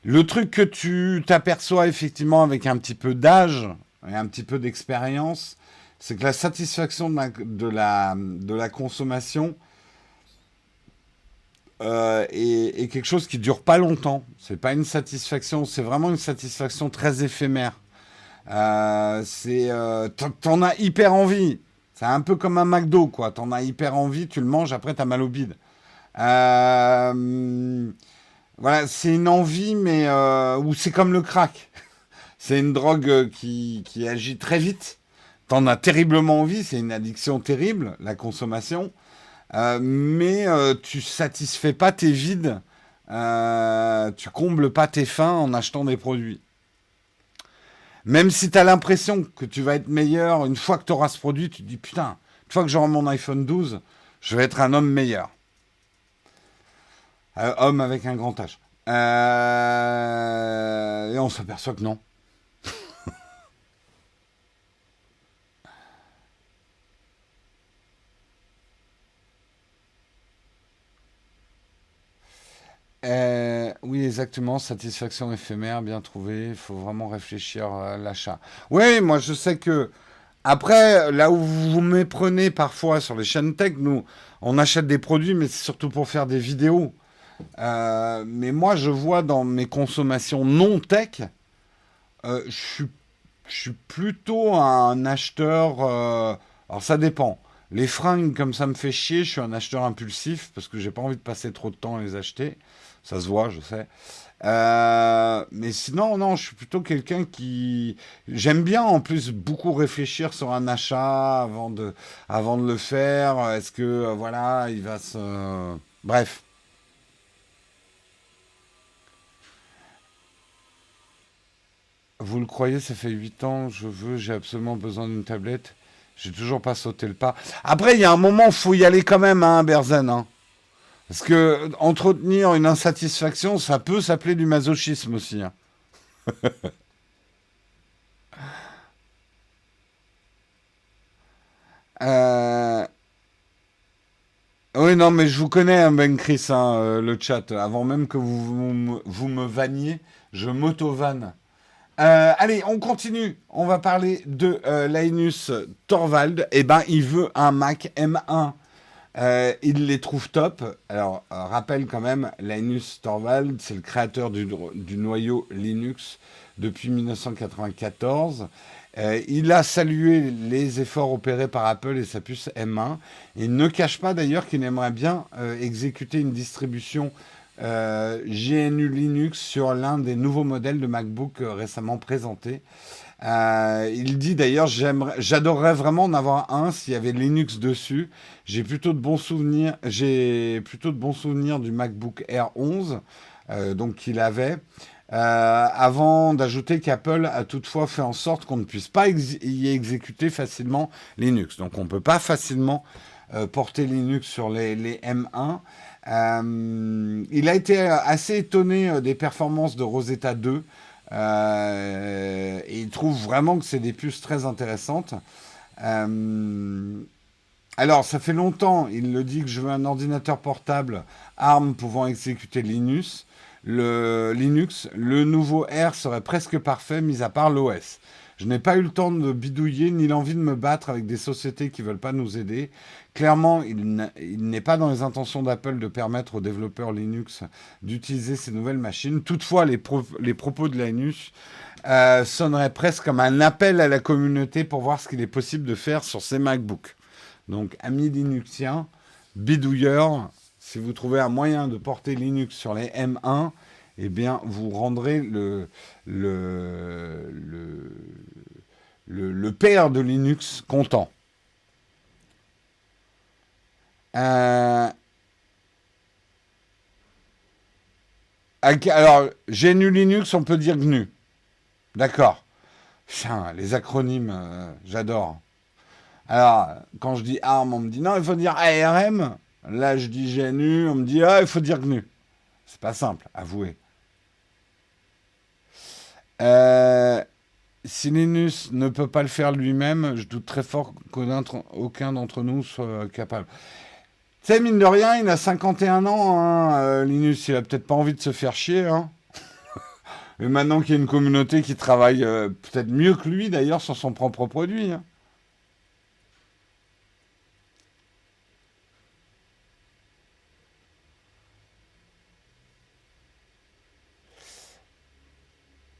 le truc que tu t'aperçois effectivement avec un petit peu d'âge et un petit peu d'expérience, c'est que la satisfaction de la consommation est quelque chose qui dure pas longtemps. C'est pas une satisfaction, c'est vraiment une satisfaction très éphémère. T'en as hyper envie. C'est un peu comme un McDo, quoi. T'en as hyper envie, tu le manges, après t'as mal au bide. Euh, voilà, c'est une envie, mais ou c'est comme le crack. C'est une drogue qui agit très vite. T'en as terriblement envie, c'est une addiction terrible, la consommation. Mais tu satisfais pas tes vides, tu combles pas tes faims en achetant des produits. Même si tu as l'impression que tu vas être meilleur, une fois que tu auras ce produit, tu te dis putain, une fois que j'aurai mon iPhone 12, je vais être un homme meilleur. Homme avec un grand H. Et on s'aperçoit que non. Oui, exactement. Satisfaction éphémère, bien trouvé. Il faut vraiment réfléchir à l'achat. Oui, moi je sais que après, là où vous vous méprenez parfois sur les chaînes tech, nous, on achète des produits, mais c'est surtout pour faire des vidéos. Mais moi, je vois dans mes consommations non tech, je suis plutôt un acheteur. Alors ça dépend. Les fringues, comme ça me fait chier, je suis un acheteur impulsif parce que j'ai pas envie de passer trop de temps à les acheter. Ça se voit, je sais. Mais sinon, non, je suis plutôt quelqu'un qui... J'aime bien en plus beaucoup réfléchir sur un achat avant de le faire. Est-ce que, voilà, il va se... Bref. Vous le croyez, ça fait 8 ans, j'ai absolument besoin d'une tablette. J'ai toujours pas sauté le pas. Après, il y a un moment, il faut y aller quand même, hein, Berzen, hein. Parce que entretenir une insatisfaction, ça peut s'appeler du masochisme aussi, hein. Euh, Oui, non, mais je vous connais, hein, Ben Chris, hein, le chat. Avant même que vous me vanniez, je m'auto-vanne. Allez, on continue. On va parler de Linus Torvald. Eh ben, il veut un Mac M1. Il les trouve top. Alors, rappelle quand même, Linus Torvald, c'est le créateur du noyau Linux depuis 1994. Il a salué les efforts opérés par Apple et sa puce M1. Il ne cache pas d'ailleurs qu'il aimerait bien exécuter une distribution GNU Linux sur l'un des nouveaux modèles de MacBook récemment présentés. Il dit d'ailleurs, j'adorerais vraiment en avoir un s'il y avait Linux dessus. J'ai plutôt de bons souvenirs du MacBook Air 11, donc qu'il avait. Avant d'ajouter qu'Apple a toutefois fait en sorte qu'on ne puisse pas y exécuter facilement Linux. Donc on ne peut pas facilement porter Linux sur les M1. Il a été assez étonné des performances de Rosetta 2. Et il trouve vraiment que c'est des puces très intéressantes. Euh, alors, ça fait longtemps, il le dit, que je veux un ordinateur portable ARM pouvant exécuter Linux. Le nouveau R serait presque parfait, mis à part l'OS. Je n'ai pas eu le temps de bidouiller ni l'envie de me battre avec des sociétés qui ne veulent pas nous aider. Clairement, il n'est pas dans les intentions d'Apple de permettre aux développeurs Linux d'utiliser ces nouvelles machines. Toutefois, les propos de Linus sonneraient presque comme un appel à la communauté pour voir ce qu'il est possible de faire sur ces MacBooks. Donc, amis Linuxiens, bidouilleurs, si vous trouvez un moyen de porter Linux sur les M1, eh bien, vous rendrez le, le, le père de Linux content. Euh, alors, GNU Linux, on peut dire GNU. D'accord. Putain, les acronymes, j'adore. Alors, quand je dis ARM, on me dit non, il faut dire ARM. Là, je dis GNU, on me dit ah, il faut dire GNU. C'est pas simple, avouez. Euh, Si Linus ne peut pas le faire lui-même, je doute très fort qu'aucun d'entre nous soit capable. Tu sais, mine de rien, il a 51 ans, hein, Linus. Il a peut-être pas envie de se faire chier, hein. Et maintenant qu'il y a une communauté qui travaille peut-être mieux que lui, d'ailleurs, sur son propre produit, hein.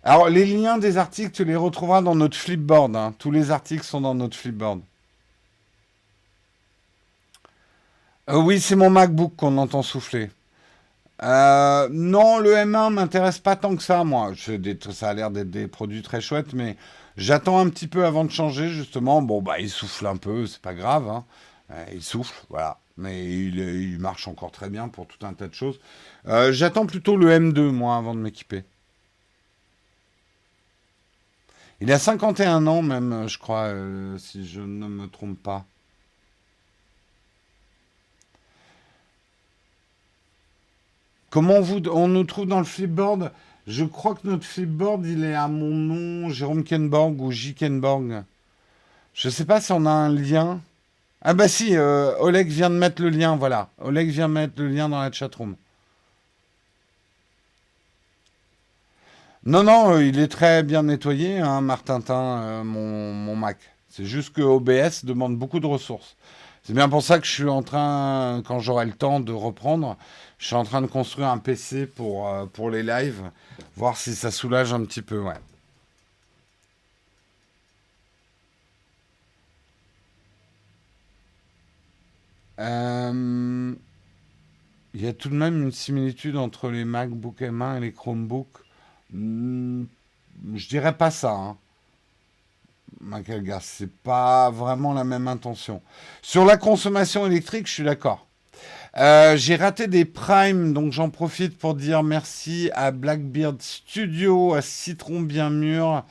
Alors, les liens des articles, tu les retrouveras dans notre Flipboard, hein. Tous les articles sont dans notre Flipboard. Oui, c'est mon MacBook qu'on entend souffler. Non, le M1 m'intéresse pas tant que ça, moi. Ça a l'air d'être des produits très chouettes, mais j'attends un petit peu avant de changer, justement. Bon, bah, il souffle un peu, c'est pas grave, hein. Il souffle, voilà. Mais il marche encore très bien pour tout un tas de choses. J'attends plutôt le M2, moi, avant de m'équiper. Il a 51 ans, même, je crois, si je ne me trompe pas. On nous trouve dans le Flipboard? Je crois que notre Flipboard, il est à mon nom, Jérôme Kenborg ou J. Kenborg. Je sais pas si on a un lien. Ah bah si, Oleg vient de mettre le lien, voilà. Oleg vient de mettre le lien dans la chatroom. Non, non, il est très bien nettoyé, hein, Martintin, mon Mac. C'est juste que OBS demande beaucoup de ressources. C'est bien pour ça que je suis en train, quand j'aurai le temps de reprendre, je suis en train de construire un PC pour les lives, voir si ça soulage un petit peu, ouais. Euh, Il y a tout de même une similitude entre les MacBook M1 et les Chromebook. Hmm, je dirais pas ça, hein, Michael Gass. C'est pas vraiment la même intention. Sur la consommation électrique, je suis d'accord. J'ai raté des primes, donc j'en profite pour dire merci à Blackbeard Studio, à Citron Bien Mûr,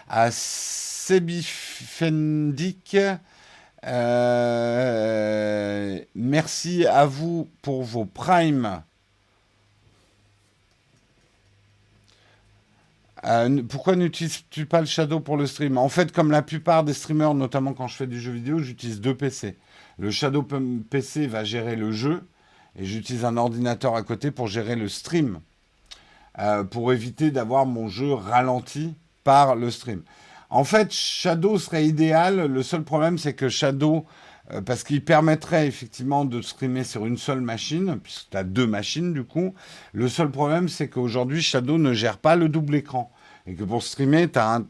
à Sebifendik. Merci à vous pour vos primes. Pourquoi n'utilises-tu pas le Shadow pour le stream? En fait, comme la plupart des streamers, notamment quand je fais du jeu vidéo, j'utilise deux PC. Le Shadow PC va gérer le jeu et j'utilise un ordinateur à côté pour gérer le stream, pour éviter d'avoir mon jeu ralenti par le stream. En fait, Shadow serait idéal. Le seul problème, c'est que Shadow, parce qu'il permettrait effectivement de streamer sur une seule machine, puisque tu as deux machines du coup. Le seul problème, c'est qu'aujourd'hui, Shadow ne gère pas le double écran. Et que pour streamer,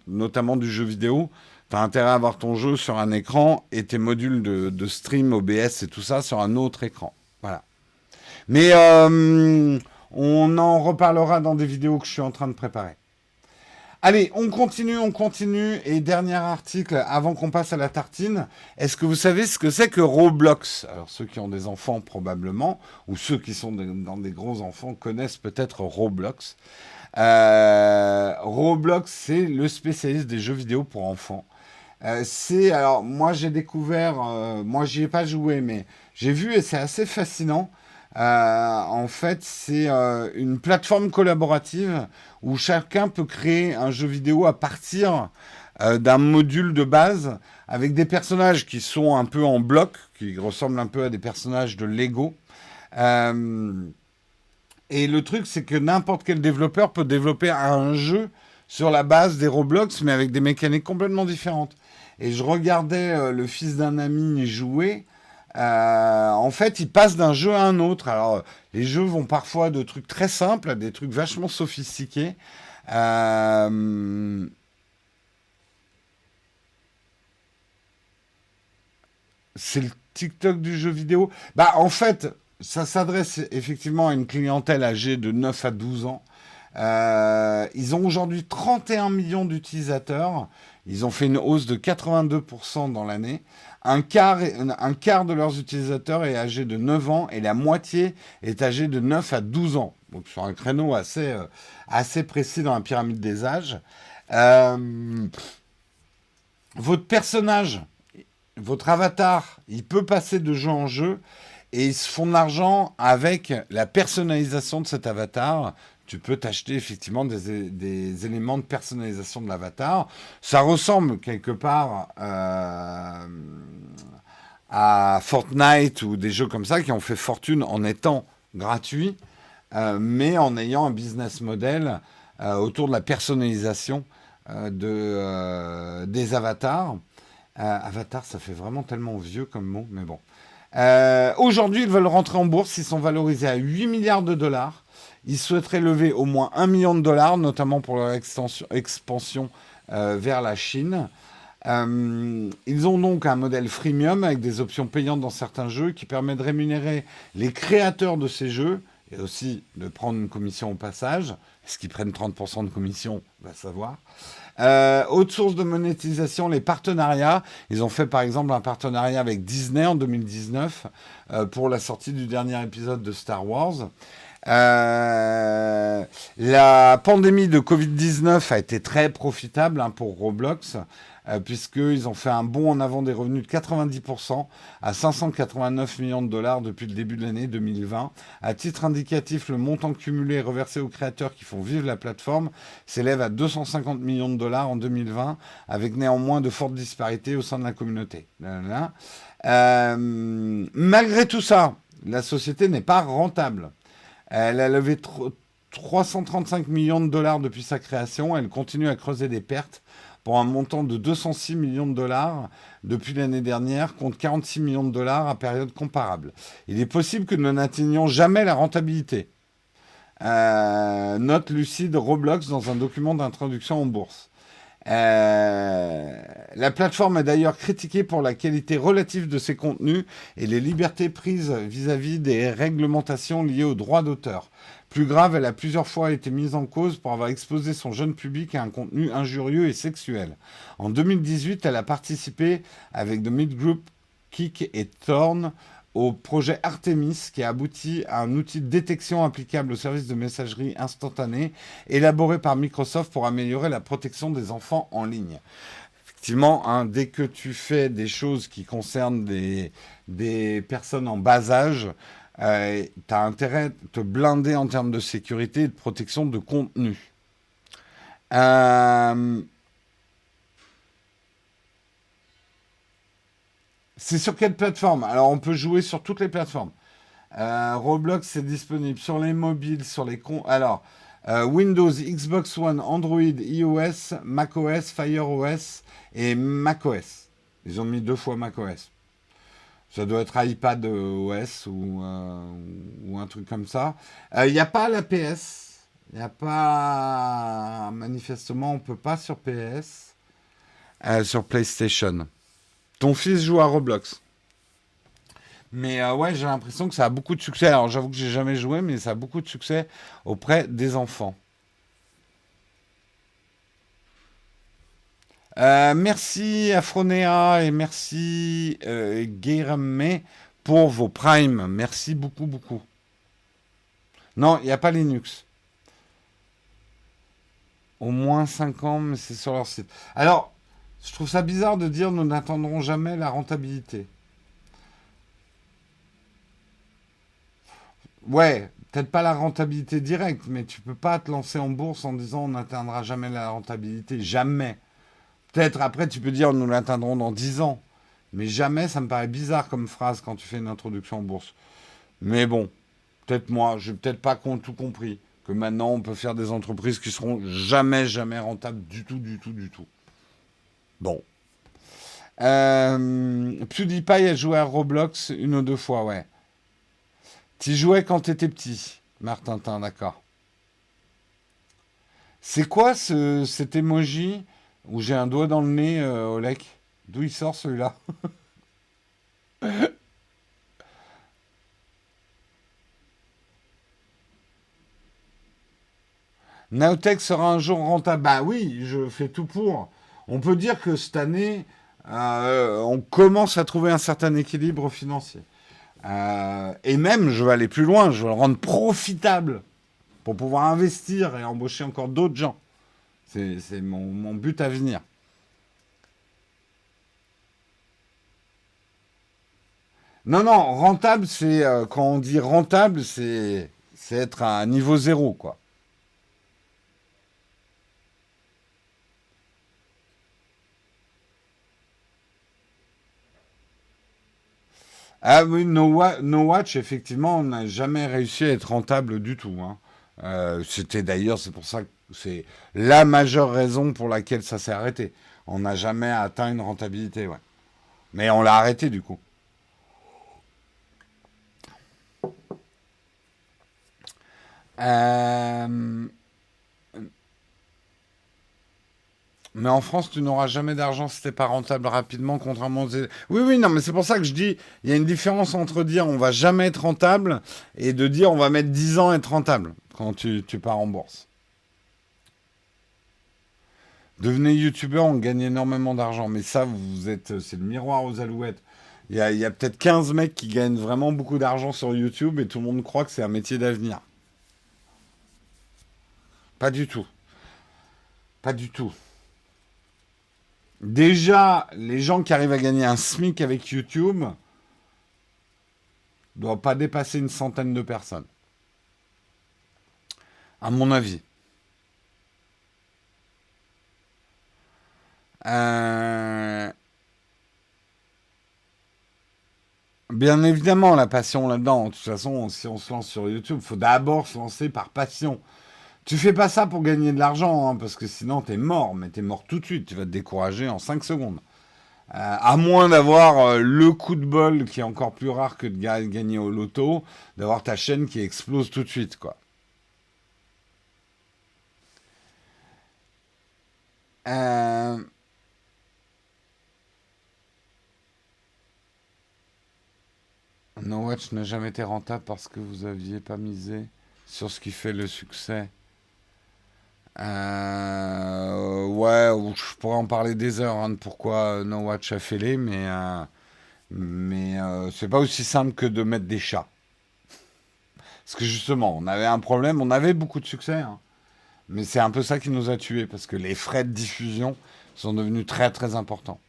notamment du jeu vidéo, tu as intérêt à avoir ton jeu sur un écran et tes modules de stream, OBS et tout ça sur un autre écran. Voilà. Mais on en reparlera dans des vidéos que je suis en train de préparer. Allez, on continue, on continue. Et dernier article, avant qu'on passe à la tartine. Est-ce que vous savez ce que c'est que Roblox? Alors, ceux qui ont des enfants, probablement, ou ceux qui sont dans des gros enfants, connaissent peut-être Roblox. Roblox, c'est le spécialiste des jeux vidéo pour enfants. Alors, moi, j'ai découvert, moi, j'y ai pas joué, mais j'ai vu et c'est assez fascinant. En fait, c'est une plateforme collaborative où chacun peut créer un jeu vidéo à partir d'un module de base avec des personnages qui sont un peu en bloc, qui ressemblent un peu à des personnages de Lego. Euh, et le truc, c'est que n'importe quel développeur peut développer un jeu sur la base des Roblox, mais avec des mécaniques complètement différentes. Et je regardais le fils d'un ami jouer. En fait, il passe d'un jeu à un autre. Alors, les jeux vont parfois de trucs très simples à des trucs vachement sophistiqués. Euh, c'est le TikTok du jeu vidéo. Bah, en fait, ça s'adresse effectivement à une clientèle âgée de 9 à 12 ans. Ils ont aujourd'hui 31 millions d'utilisateurs. Ils ont fait une hausse de 82% dans l'année. Un quart de leurs utilisateurs est âgé de 9 ans et la moitié est âgée de 9 à 12 ans. Donc sur un créneau assez précis dans la pyramide des âges. Euh, Votre personnage, votre avatar, il peut passer de jeu en jeu et ils se font de l'argent avec la personnalisation de cet avatar. tu peux t'acheter effectivement des éléments de personnalisation de l'avatar. Ça ressemble quelque part à Fortnite ou des jeux comme ça qui ont fait fortune en étant gratuits, mais en ayant un business model autour de la personnalisation des avatars. Avatar, ça fait vraiment tellement vieux comme mot, mais bon. Aujourd'hui, ils veulent rentrer en bourse. Ils sont valorisés à 8 milliards de dollars. Ils souhaiteraient lever au moins 1 million de dollars, notamment pour leur expansion vers la Chine. Ils ont donc un modèle freemium avec des options payantes dans certains jeux qui permet de rémunérer les créateurs de ces jeux et aussi de prendre une commission au passage. Est-ce qu'ils prennent 30% de commission? On va savoir. Autre source de monétisation, les partenariats. Ils ont fait par exemple un partenariat avec Disney en 2019 pour la sortie du dernier épisode de Star Wars. La pandémie de Covid-19 a été très profitable pour Roblox, puisqu'ils ont fait un bond en avant des revenus de 90% à 589 millions de dollars depuis le début de l'année 2020. À titre indicatif, le montant cumulé reversé aux créateurs qui font vivre la plateforme s'élève à 250 millions de dollars en 2020, avec néanmoins de fortes disparités au sein de la communauté. Malgré tout ça, la société n'est pas rentable. Elle a levé 335 millions de dollars depuis sa création. Elle continue à creuser des pertes pour un montant de 206 millions de dollars depuis l'année dernière, contre 46 millions de dollars à période comparable. Il est possible que nous n'atteignions jamais la rentabilité. Note lucide Roblox dans un document d'introduction en bourse. La plateforme est d'ailleurs critiquée pour la qualité relative de ses contenus et les libertés prises vis-à-vis des réglementations liées aux droits d'auteur. Plus grave, elle a plusieurs fois été mise en cause pour avoir exposé son jeune public à un contenu injurieux et sexuel. En 2018, elle a participé avec The Mid Group, Kik et Thorn au projet Artemis qui a abouti à un outil de détection applicable au service de messagerie instantanée élaboré par Microsoft pour améliorer la protection des enfants en ligne. Effectivement, dès que tu fais des choses qui concernent des personnes en bas âge, tu as intérêt à te blinder en termes de sécurité et de protection de contenu. C'est sur quelle plateforme? Alors, on peut jouer sur toutes les plateformes. Roblox, c'est disponible sur les mobiles, sur les Alors, Windows, Xbox One, Android, iOS, macOS, FireOS et macOS. Ils ont mis 2 fois macOS. Ça doit être iPad OS ou un truc comme ça. Il n'y a pas la PS. Il n'y a pas... Manifestement, on ne peut pas sur PS. Sur PlayStation. Ton fils joue à Roblox. Mais ouais, j'ai l'impression que ça a beaucoup de succès. Alors j'avoue que j'ai jamais joué, mais ça a beaucoup de succès auprès des enfants. Merci Afronea et merci Guéramé pour vos primes. Merci beaucoup, beaucoup. Non, il n'y a pas Linux. Au moins 5 ans, mais c'est sur leur site. Alors, je trouve ça bizarre de dire nous n'attendrons jamais la rentabilité. Ouais, peut-être pas la rentabilité directe, mais tu peux pas te lancer en bourse en disant on n'atteindra jamais la rentabilité. Jamais. Peut-être après tu peux dire nous l'atteindrons dans 10 ans. Mais jamais, ça me paraît bizarre comme phrase quand tu fais une introduction en bourse. Mais bon, peut-être moi, j'ai peut-être pas tout compris. Que maintenant on peut faire des entreprises qui seront jamais, jamais rentables du tout, du tout, du tout. Bon. PewDiePie a joué à Roblox 1 ou 2 fois, ouais. Tu jouais quand t'étais petit, Martintin, d'accord. C'est quoi cet emoji où j'ai un doigt dans le nez, Olek? D'où il sort celui-là? Naotech sera un jour rentable. Bah oui, je fais tout pour. On peut dire que cette année, on commence à trouver un certain équilibre financier. Et même, je vais aller plus loin, je vais le rendre profitable pour pouvoir investir et embaucher encore d'autres gens. C'est mon but à venir. Non, non, rentable, c'est quand on dit rentable, c'est être à niveau zéro, quoi. Ah oui, No Watch, effectivement, on n'a jamais réussi à être rentable du tout, hein. C'était d'ailleurs, c'est pour ça que c'est la majeure raison pour laquelle ça s'est arrêté. On n'a jamais atteint une rentabilité, ouais. Mais on l'a arrêté du coup. Euh, mais en France, tu n'auras jamais d'argent si t'es pas rentable rapidement, contrairement aux... Oui, oui, non, mais c'est pour ça que je dis, il y a une différence entre dire on va jamais être rentable et de dire on va mettre 10 ans à être rentable quand tu pars en bourse. Devenez youtubeur, on gagne énormément d'argent. Mais ça, vous êtes, c'est le miroir aux alouettes. Il y a peut-être 15 mecs qui gagnent vraiment beaucoup d'argent sur YouTube et tout le monde croit que c'est un métier d'avenir. Pas du tout. Pas du tout. Déjà, les gens qui arrivent à gagner un SMIC avec YouTube ne doivent pas dépasser une centaine de personnes, à mon avis. Euh, Bien évidemment, la passion là-dedans. De toute façon, si on se lance sur YouTube, il faut d'abord se lancer par passion. Tu fais pas ça pour gagner de l'argent, hein, parce que sinon t'es mort, mais t'es mort tout de suite. Tu vas te décourager en 5 secondes. À moins d'avoir le coup de bol qui est encore plus rare que de gagner au loto, d'avoir ta chaîne qui explose tout de suite, quoi. Euh, No Watch n'a jamais été rentable parce que vous aviez pas misé sur ce qui fait le succès. Ouais, je pourrais en parler des heures, hein, de pourquoi No Watch a fêlé, mais c'est pas aussi simple que de mettre des chats. Parce que justement, on avait un problème, on avait beaucoup de succès, hein, mais c'est un peu ça qui nous a tués, parce que les frais de diffusion sont devenus très très importants.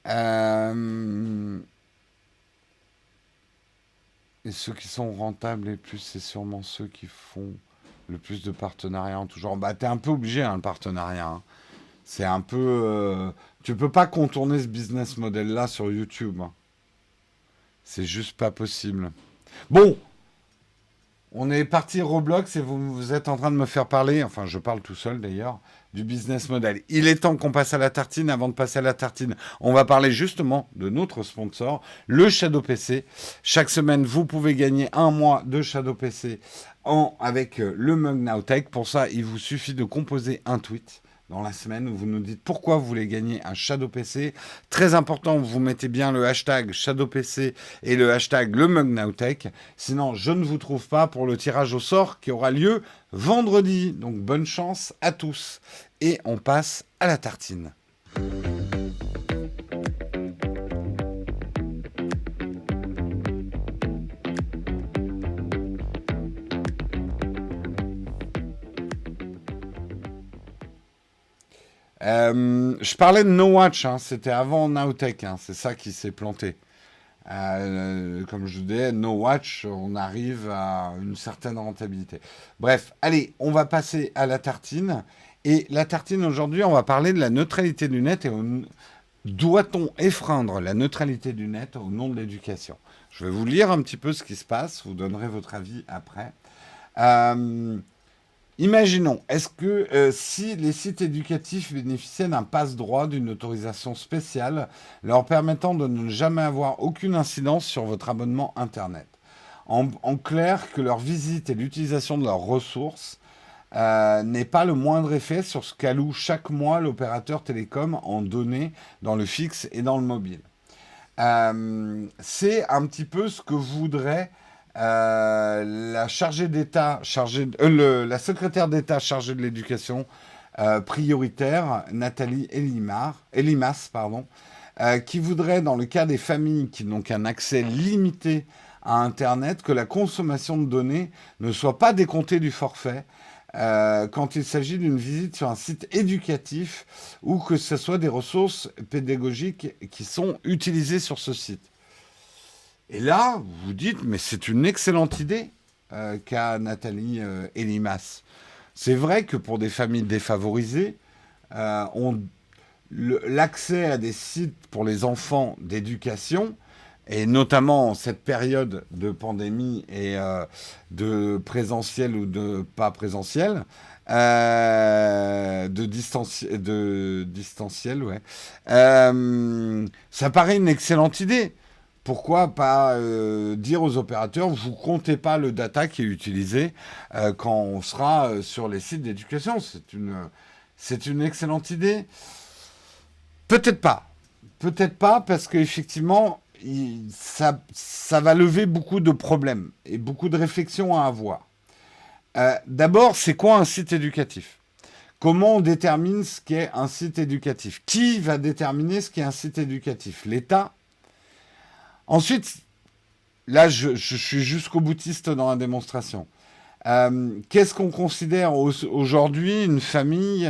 Euh, et ceux qui sont rentables les plus, c'est sûrement ceux qui font le plus de partenariats en tout genre. Bah, t'es un peu obligé, hein, le partenariat, hein. C'est un peu. Tu peux pas contourner ce business model-là sur YouTube, hein. C'est juste pas possible. Bon, on est parti Roblox et vous êtes en train de me faire parler, enfin je parle tout seul d'ailleurs, du business model. Il est temps qu'on passe à la tartine. Avant de passer à la tartine, on va parler justement de notre sponsor, le Shadow PC. Chaque semaine, vous pouvez gagner un mois de Shadow PC avec le Mug Nowtech. Pour ça, il vous suffit de composer un tweet dans la semaine où vous nous dites pourquoi vous voulez gagner un Shadow PC. Très important, vous mettez bien le hashtag Shadow PC et le hashtag le Mug Nowtech. Sinon, je ne vous trouve pas pour le tirage au sort qui aura lieu vendredi. Donc, bonne chance à tous. Et on passe à la tartine. Je parlais de No Watch, hein, c'était avant Nowtech, hein, c'est ça qui s'est planté. Comme je vous disais, No Watch, on arrive à une certaine rentabilité. Bref, allez, on va passer à la tartine. Et la tartine aujourd'hui, on va parler de la neutralité du net et doit-on effreindre la neutralité du net au nom de l'éducation? Je vais vous lire un petit peu ce qui se passe, vous donnerez votre avis après. Euh, Imaginons, est-ce que si les sites éducatifs bénéficiaient d'un passe-droit, d'une autorisation spéciale, leur permettant de ne jamais avoir aucune incidence sur votre abonnement Internet? En clair, que leur visite et l'utilisation de leurs ressources n'aient pas le moindre effet sur ce qu'alloue chaque mois l'opérateur télécom en données dans le fixe et dans le mobile. C'est un petit peu ce que voudrait la chargée d'État, la secrétaire d'État chargée de l'éducation prioritaire, Nathalie Elimas, pardon, qui voudrait, dans le cas des familles qui n'ont qu'un accès limité à Internet, que la consommation de données ne soit pas décomptée du forfait quand il s'agit d'une visite sur un site éducatif ou que ce soit des ressources pédagogiques qui sont utilisées sur ce site. Et là, vous vous dites, mais c'est une excellente idée qu'a Nathalie Elimas. C'est vrai que pour des familles défavorisées, on l'accès à des sites pour les enfants d'éducation, et notamment en cette période de pandémie et de présentiel ou de pas présentiel, de distanciel, ouais. Ça paraît une excellente idée. Pourquoi pas dire aux opérateurs, vous comptez pas le data qui est utilisé quand on sera sur les sites d'éducation. C'est une excellente idée. Peut-être pas. Peut-être pas parce qu'effectivement, ça va lever beaucoup de problèmes et beaucoup de réflexions à avoir. D'abord, c'est quoi un site éducatif? Comment on détermine ce qu'est un site éducatif? Qui va déterminer ce qu'est un site éducatif? L'État? Ensuite, là, je suis jusqu'au boutiste dans la démonstration. Qu'est-ce qu'on considère aujourd'hui une famille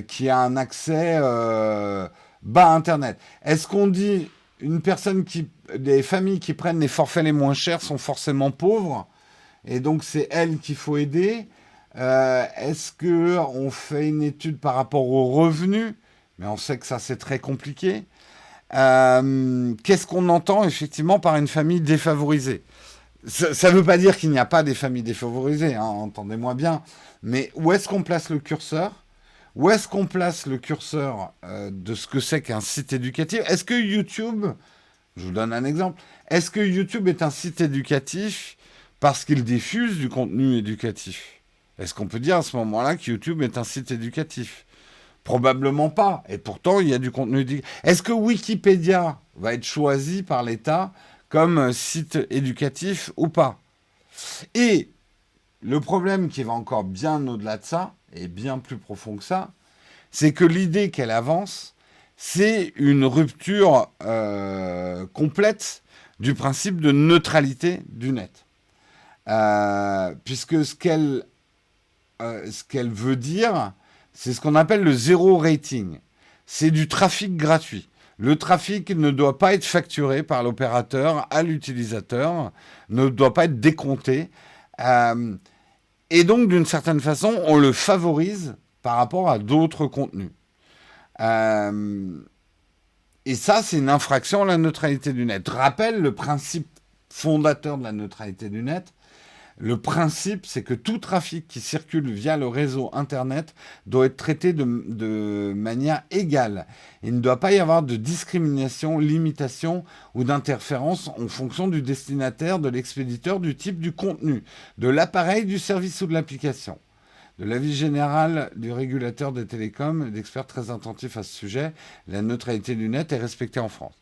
qui a un accès bas à Internet? Est-ce qu'on dit des familles qui prennent les forfaits les moins chers sont forcément pauvres et donc c'est elles qu'il faut aider? Est-ce que on fait une étude par rapport aux revenus? Mais on sait que ça c'est très compliqué. Qu'est-ce qu'on entend effectivement par une famille défavorisée? Ça ne veut pas dire qu'il n'y a pas des familles défavorisées, hein, entendez-moi bien. Mais où est-ce qu'on place le curseur? Où est-ce qu'on place le curseur de ce que c'est qu'un site éducatif? Est-ce que YouTube, je vous donne un exemple, est-ce que YouTube est un site éducatif parce qu'il diffuse du contenu éducatif? Est-ce qu'on peut dire à ce moment-là que YouTube est un site éducatif? Probablement pas. Et pourtant, il y a du contenu éducatif. Est-ce que Wikipédia va être choisi par l'État comme site éducatif ou pas? Et le problème qui va encore bien au-delà de ça, et bien plus profond que ça, c'est que l'idée qu'elle avance, c'est une rupture complète du principe de neutralité du net. Puisque ce qu'elle veut dire, c'est ce qu'on appelle le zéro rating. C'est du trafic gratuit. Le trafic ne doit pas être facturé par l'opérateur à l'utilisateur, ne doit pas être décompté. Et donc, d'une certaine façon, on le favorise par rapport à d'autres contenus. Et ça, c'est une infraction à la neutralité du net. Je rappelle le principe fondateur de la neutralité du net. Le principe, c'est que tout trafic qui circule via le réseau Internet doit être traité de manière égale. Il ne doit pas y avoir de discrimination, limitation ou d'interférence en fonction du destinataire, de l'expéditeur, du type du contenu, de l'appareil, du service ou de l'application. De l'avis général du régulateur des télécoms et d'experts très attentifs à ce sujet, la neutralité du net est respectée en France.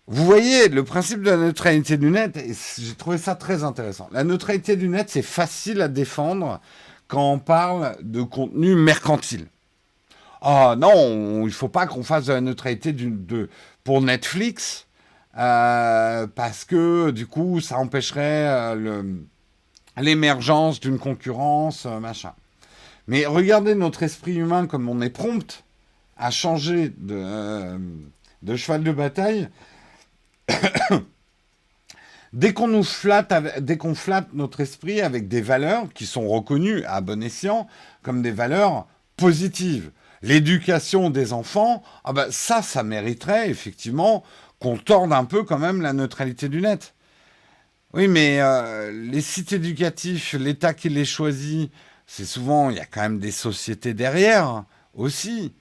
Vous voyez, le principe de la neutralité du net, j'ai trouvé ça très intéressant. La neutralité du net, c'est facile à défendre quand on parle de contenu mercantile. Ah non, il ne faut pas qu'on fasse de la neutralité pour Netflix, parce que du coup, ça empêcherait l'émergence d'une concurrence, machin. Mais regardez notre esprit humain comme on est prompt à changer de cheval de bataille. Dès qu'on flatte notre esprit avec des valeurs qui sont reconnues à bon escient comme des valeurs positives, l'éducation des enfants, ça mériterait effectivement qu'on torde un peu quand même la neutralité du net. Oui, mais les sites éducatifs, l'État qui les choisit, c'est souvent, il y a quand même des sociétés derrière aussi.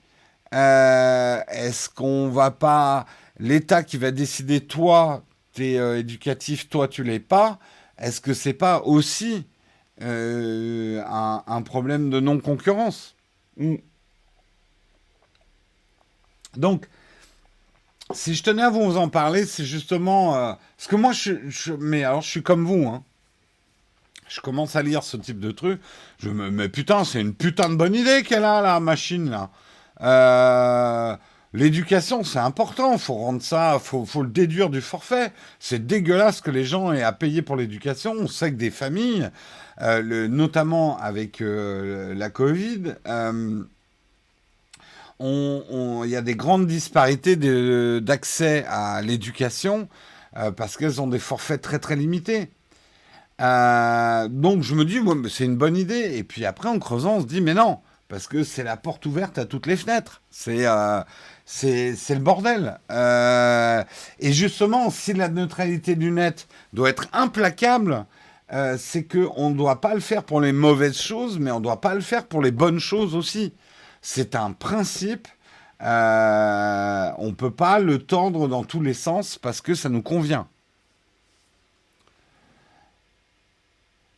Est-ce qu'on va pas... L'État qui va décider, toi, t'es éducatif, toi, tu l'es pas, est-ce que c'est pas aussi un problème de non-concurrence? Donc, si je tenais à vous en parler, c'est justement... parce que moi, mais alors, je suis comme vous, hein. Je commence à lire ce type de truc. Mais putain, c'est une putain de bonne idée qu'elle a, la machine, là. L'éducation, c'est important. Faut rendre ça, faut le déduire du forfait. C'est dégueulasse que les gens aient à payer pour l'éducation. On sait que des familles, notamment avec la Covid, il y a des grandes disparités d'accès à l'éducation parce qu'elles ont des forfaits très très limités. Donc je me dis, c'est une bonne idée. Et puis après, en creusant, on se dit, mais non, parce que c'est la porte ouverte à toutes les fenêtres. C'est le bordel. Et justement, si la neutralité du net doit être implacable, c'est qu'on ne doit pas le faire pour les mauvaises choses, mais on ne doit pas le faire pour les bonnes choses aussi. C'est un principe. On ne peut pas le tendre dans tous les sens parce que ça nous convient.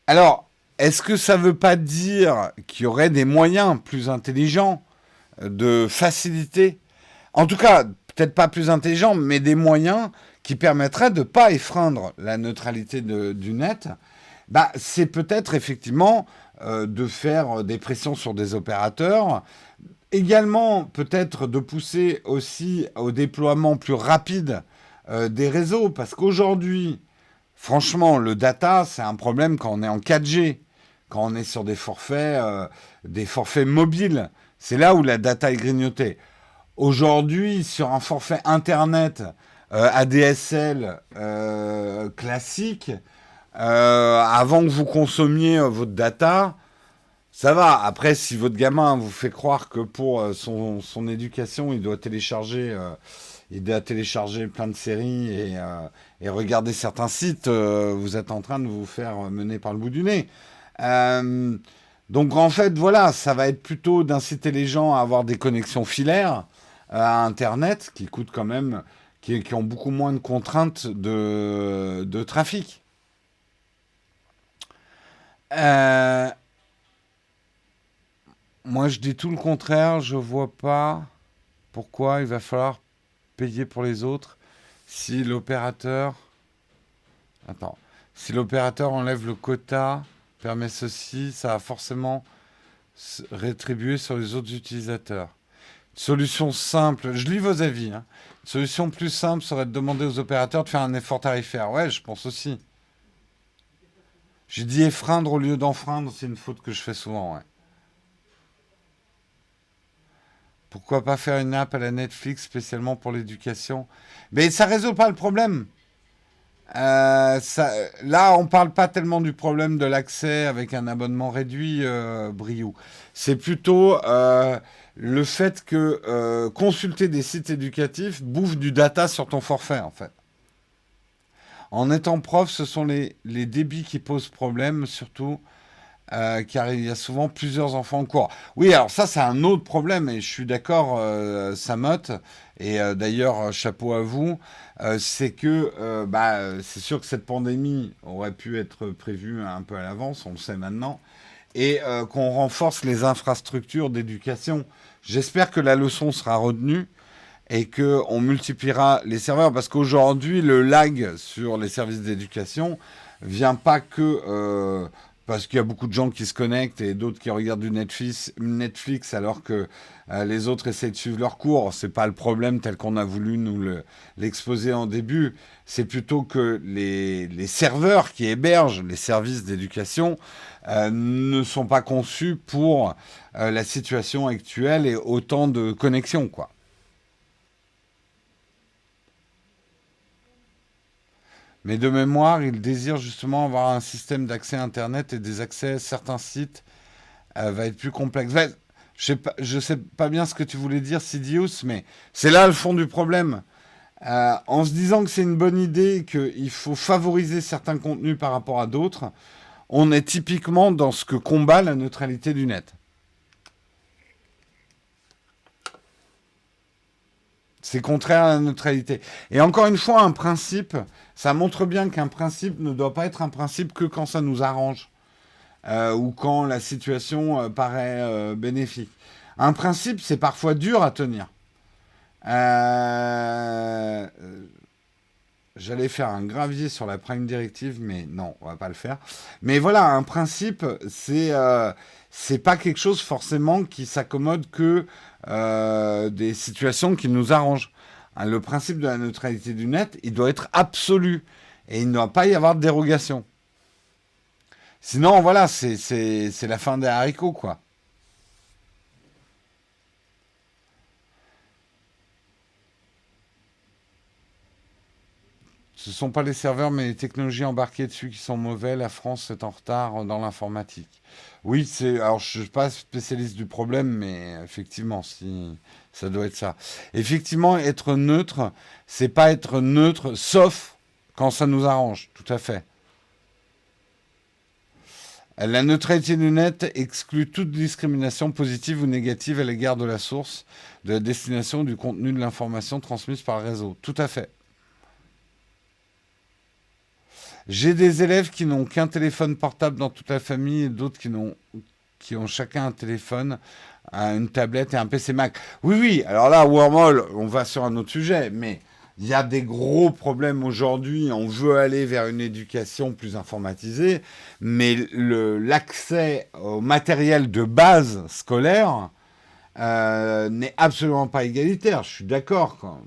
Alors, est-ce que ça ne veut pas dire qu'il y aurait des moyens plus intelligents de faciliter? En tout cas, peut-être pas plus intelligents, mais des moyens qui permettraient de ne pas effreindre la neutralité du net. Bah, c'est peut-être effectivement de faire des pressions sur des opérateurs. Également, peut-être de pousser aussi au déploiement plus rapide des réseaux, parce qu'aujourd'hui, franchement, le data, c'est un problème quand on est en 4G, quand on est sur des forfaits mobiles. C'est là où la data est grignotée. Aujourd'hui, sur un forfait Internet ADSL classique, avant que vous consommiez votre data, ça va. Après, si votre gamin vous fait croire que pour son éducation, il doit télécharger plein de séries et regarder certains sites, vous êtes en train de vous faire mener par le bout du nez. Euh, donc en fait, voilà, ça va être plutôt d'inciter les gens à avoir des connexions filaires à Internet qui coûtent quand même, qui ont beaucoup moins de contraintes de trafic. Euh, Moi, je dis tout le contraire. Je vois pas pourquoi il va falloir payer pour les autres si l'opérateur... Attends. Si l'opérateur enlève le quota, permet ceci, ça va forcément rétribuer sur les autres utilisateurs. Solution simple, je lis vos avis. Hein. Solution plus simple serait de demander aux opérateurs de faire un effort tarifaire. Ouais, je pense aussi. J'ai dit effreindre au lieu d'enfreindre, c'est une faute que je fais souvent. Ouais. Pourquoi pas faire une app à la Netflix spécialement pour l'éducation? Mais ça résout pas le problème. Là, on parle pas tellement du problème de l'accès avec un abonnement réduit, Briou. C'est plutôt le fait que consulter des sites éducatifs bouffe du data sur ton forfait, en fait. En étant prof, ce sont les débits qui posent problème, surtout car il y a souvent plusieurs enfants en cours. Oui, alors ça, c'est un autre problème, et je suis d'accord, Samoth, et d'ailleurs, chapeau à vous, c'est que c'est sûr que cette pandémie aurait pu être prévue un peu à l'avance, on le sait maintenant, et qu'on renforce les infrastructures d'éducation. J'espère que la leçon sera retenue et qu'on multipliera les serveurs, parce qu'aujourd'hui, le lag sur les services d'éducation vient pas que parce qu'il y a beaucoup de gens qui se connectent et d'autres qui regardent du Netflix alors que les autres essayent de suivre leur cours. C'est pas le problème tel qu'on a voulu l'exposer en début. C'est plutôt que les serveurs qui hébergent les services d'éducation ne sont pas conçus pour la situation actuelle et autant de connexions, quoi. Mais de mémoire, il désire justement avoir un système d'accès Internet et des accès à certains sites va être plus complexe. Ouais, je sais pas bien ce que tu voulais dire, Sidious, mais c'est là le fond du problème. En se disant que c'est une bonne idée, qu'il faut favoriser certains contenus par rapport à d'autres, on est typiquement dans ce que combat la neutralité du net. C'est contraire à la neutralité. Et encore une fois, un principe, ça montre bien qu'un principe ne doit pas être un principe que quand ça nous arrange ou quand la situation paraît bénéfique. Un principe, c'est parfois dur à tenir. Euh, J'allais faire un gravier sur la Prime Directive, mais non, on va pas le faire. Mais voilà, un principe, c'est pas quelque chose forcément qui s'accommode que des situations qui nous arrangent. Hein, le principe de la neutralité du net, il doit être absolu et il ne doit pas y avoir de dérogation. Sinon, voilà, c'est la fin des haricots, quoi. Ce ne sont pas les serveurs, mais les technologies embarquées dessus qui sont mauvais. La France est en retard dans l'informatique. Oui, alors je ne suis pas spécialiste du problème, mais effectivement, si ça doit être ça. Effectivement, être neutre, c'est pas être neutre, sauf quand ça nous arrange. Tout à fait. La neutralité du net exclut toute discrimination positive ou négative à l'égard de la source, de la destination, du contenu de l'information transmise par le réseau. Tout à fait. J'ai des élèves qui n'ont qu'un téléphone portable dans toute la famille et d'autres qui ont chacun un téléphone, une tablette et un PC Mac. Oui, oui, alors là, Wormhole, on va sur un autre sujet, mais il y a des gros problèmes aujourd'hui. On veut aller vers une éducation plus informatisée, mais l'accès au matériel de base scolaire n'est absolument pas égalitaire. Je suis d'accord.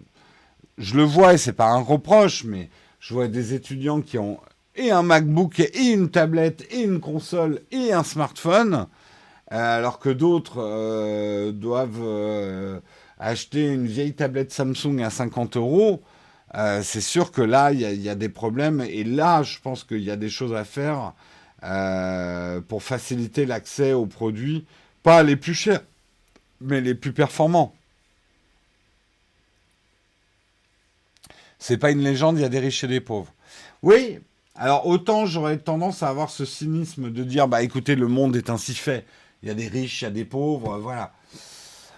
Je le vois et c'est pas un reproche, mais je vois des étudiants qui ont et un MacBook et une tablette et une console et un smartphone, alors que d'autres doivent acheter une vieille tablette Samsung à 50 euros. C'est sûr que là, il y a des problèmes. Et là, je pense qu'il y a des choses à faire pour faciliter l'accès aux produits, pas les plus chers, mais les plus performants. C'est pas une légende, il y a des riches et des pauvres. Oui, alors autant j'aurais tendance à avoir ce cynisme de dire, bah écoutez, le monde est ainsi fait. Il y a des riches, il y a des pauvres, voilà.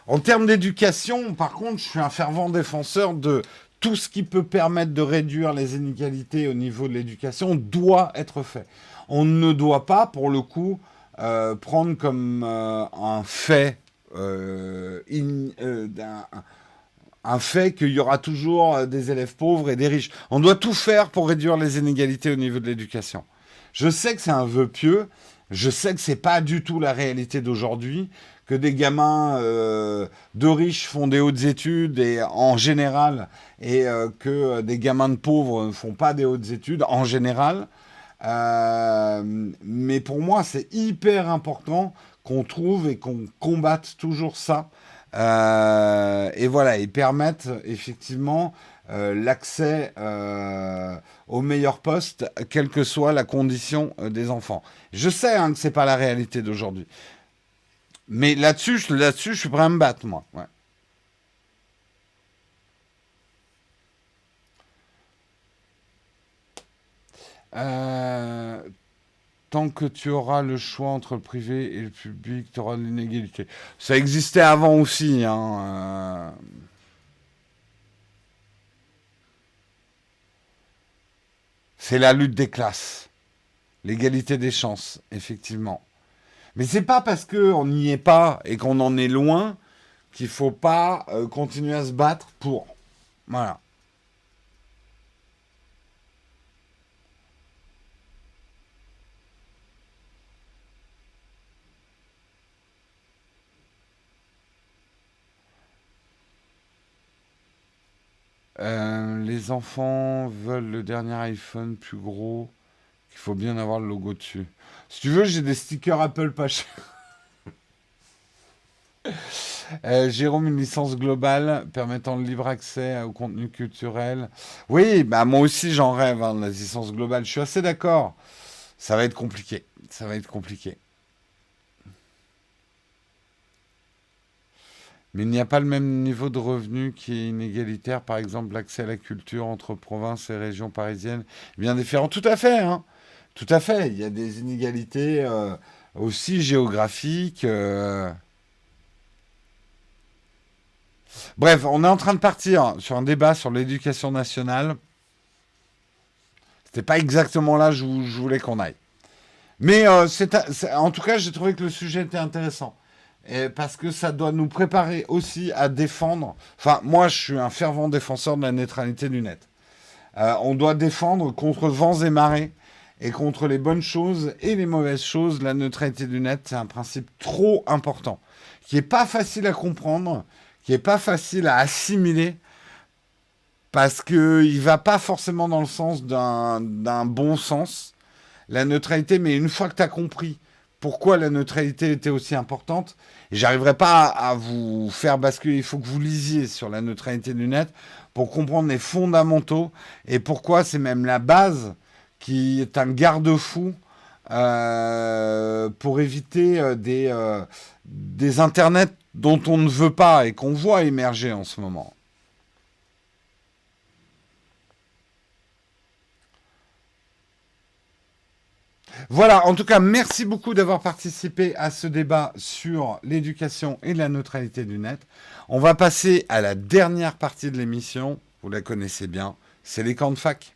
En termes d'éducation, par contre, je suis un fervent défenseur de tout ce qui peut permettre de réduire les inégalités au niveau de l'éducation doit être fait. On ne doit pas, pour le coup, prendre comme un fait, un fait qu'il y aura toujours des élèves pauvres et des riches. On doit tout faire pour réduire les inégalités au niveau de l'éducation. Je sais que c'est un vœu pieux, je sais que c'est pas du tout la réalité d'aujourd'hui, que des gamins de riches font des hautes études et en général, et que des gamins de pauvres ne font pas des hautes études en général. Mais pour moi, c'est hyper important qu'on trouve et qu'on combatte toujours ça. Et voilà, ils permettent effectivement l'accès aux meilleurs postes, quelle que soit la condition des enfants. Je sais hein, que c'est pas la réalité d'aujourd'hui, mais là-dessus, je suis prêt à me battre, moi. Ouais. Euh, Tant que tu auras le choix entre le privé et le public, tu auras de l'inégalité. Ça existait avant aussi. Hein, c'est la lutte des classes, l'égalité des chances, effectivement. Mais c'est pas parce qu'on n'y est pas et qu'on en est loin qu'il faut pas continuer à se battre pour. Voilà. Les enfants veulent le dernier iPhone plus gros, qu'il faut bien avoir le logo dessus. Si tu veux, j'ai des stickers Apple pas chers. Jérôme, une licence globale permettant le libre accès au contenu culturel. Oui, bah moi aussi j'en rêve, hein, de la licence globale. Je suis assez d'accord. Ça va être compliqué. Ça va être compliqué. Mais il n'y a pas le même niveau de revenu qui est inégalitaire. Par exemple, l'accès à la culture entre provinces et régions parisiennes est bien différent. Tout à fait, hein. Tout à fait. Il y a des inégalités aussi géographiques. Bref, on est en train de partir sur un débat sur l'éducation nationale. C'était pas exactement là où je voulais qu'on aille. Mais en tout cas, j'ai trouvé que le sujet était intéressant. Et parce que ça doit nous préparer aussi à défendre. Enfin, moi, je suis un fervent défenseur de la neutralité du net. On doit défendre contre vents et marées et contre les bonnes choses et les mauvaises choses. La neutralité du net, c'est un principe trop important, qui est pas facile à comprendre, qui est pas facile à assimiler, parce que il va pas forcément dans le sens d'un bon sens, la neutralité, mais une fois que tu as compris pourquoi la neutralité était aussi importante. Et j'arriverai pas à vous faire basculer. Il faut que vous lisiez sur la neutralité du net pour comprendre les fondamentaux et pourquoi c'est même la base qui est un garde-fou pour éviter des internets dont on ne veut pas et qu'on voit émerger en ce moment. Voilà, en tout cas, merci beaucoup d'avoir participé à ce débat sur l'éducation et la neutralité du net. On va passer à la dernière partie de l'émission. Vous la connaissez bien, c'est les camps de fac.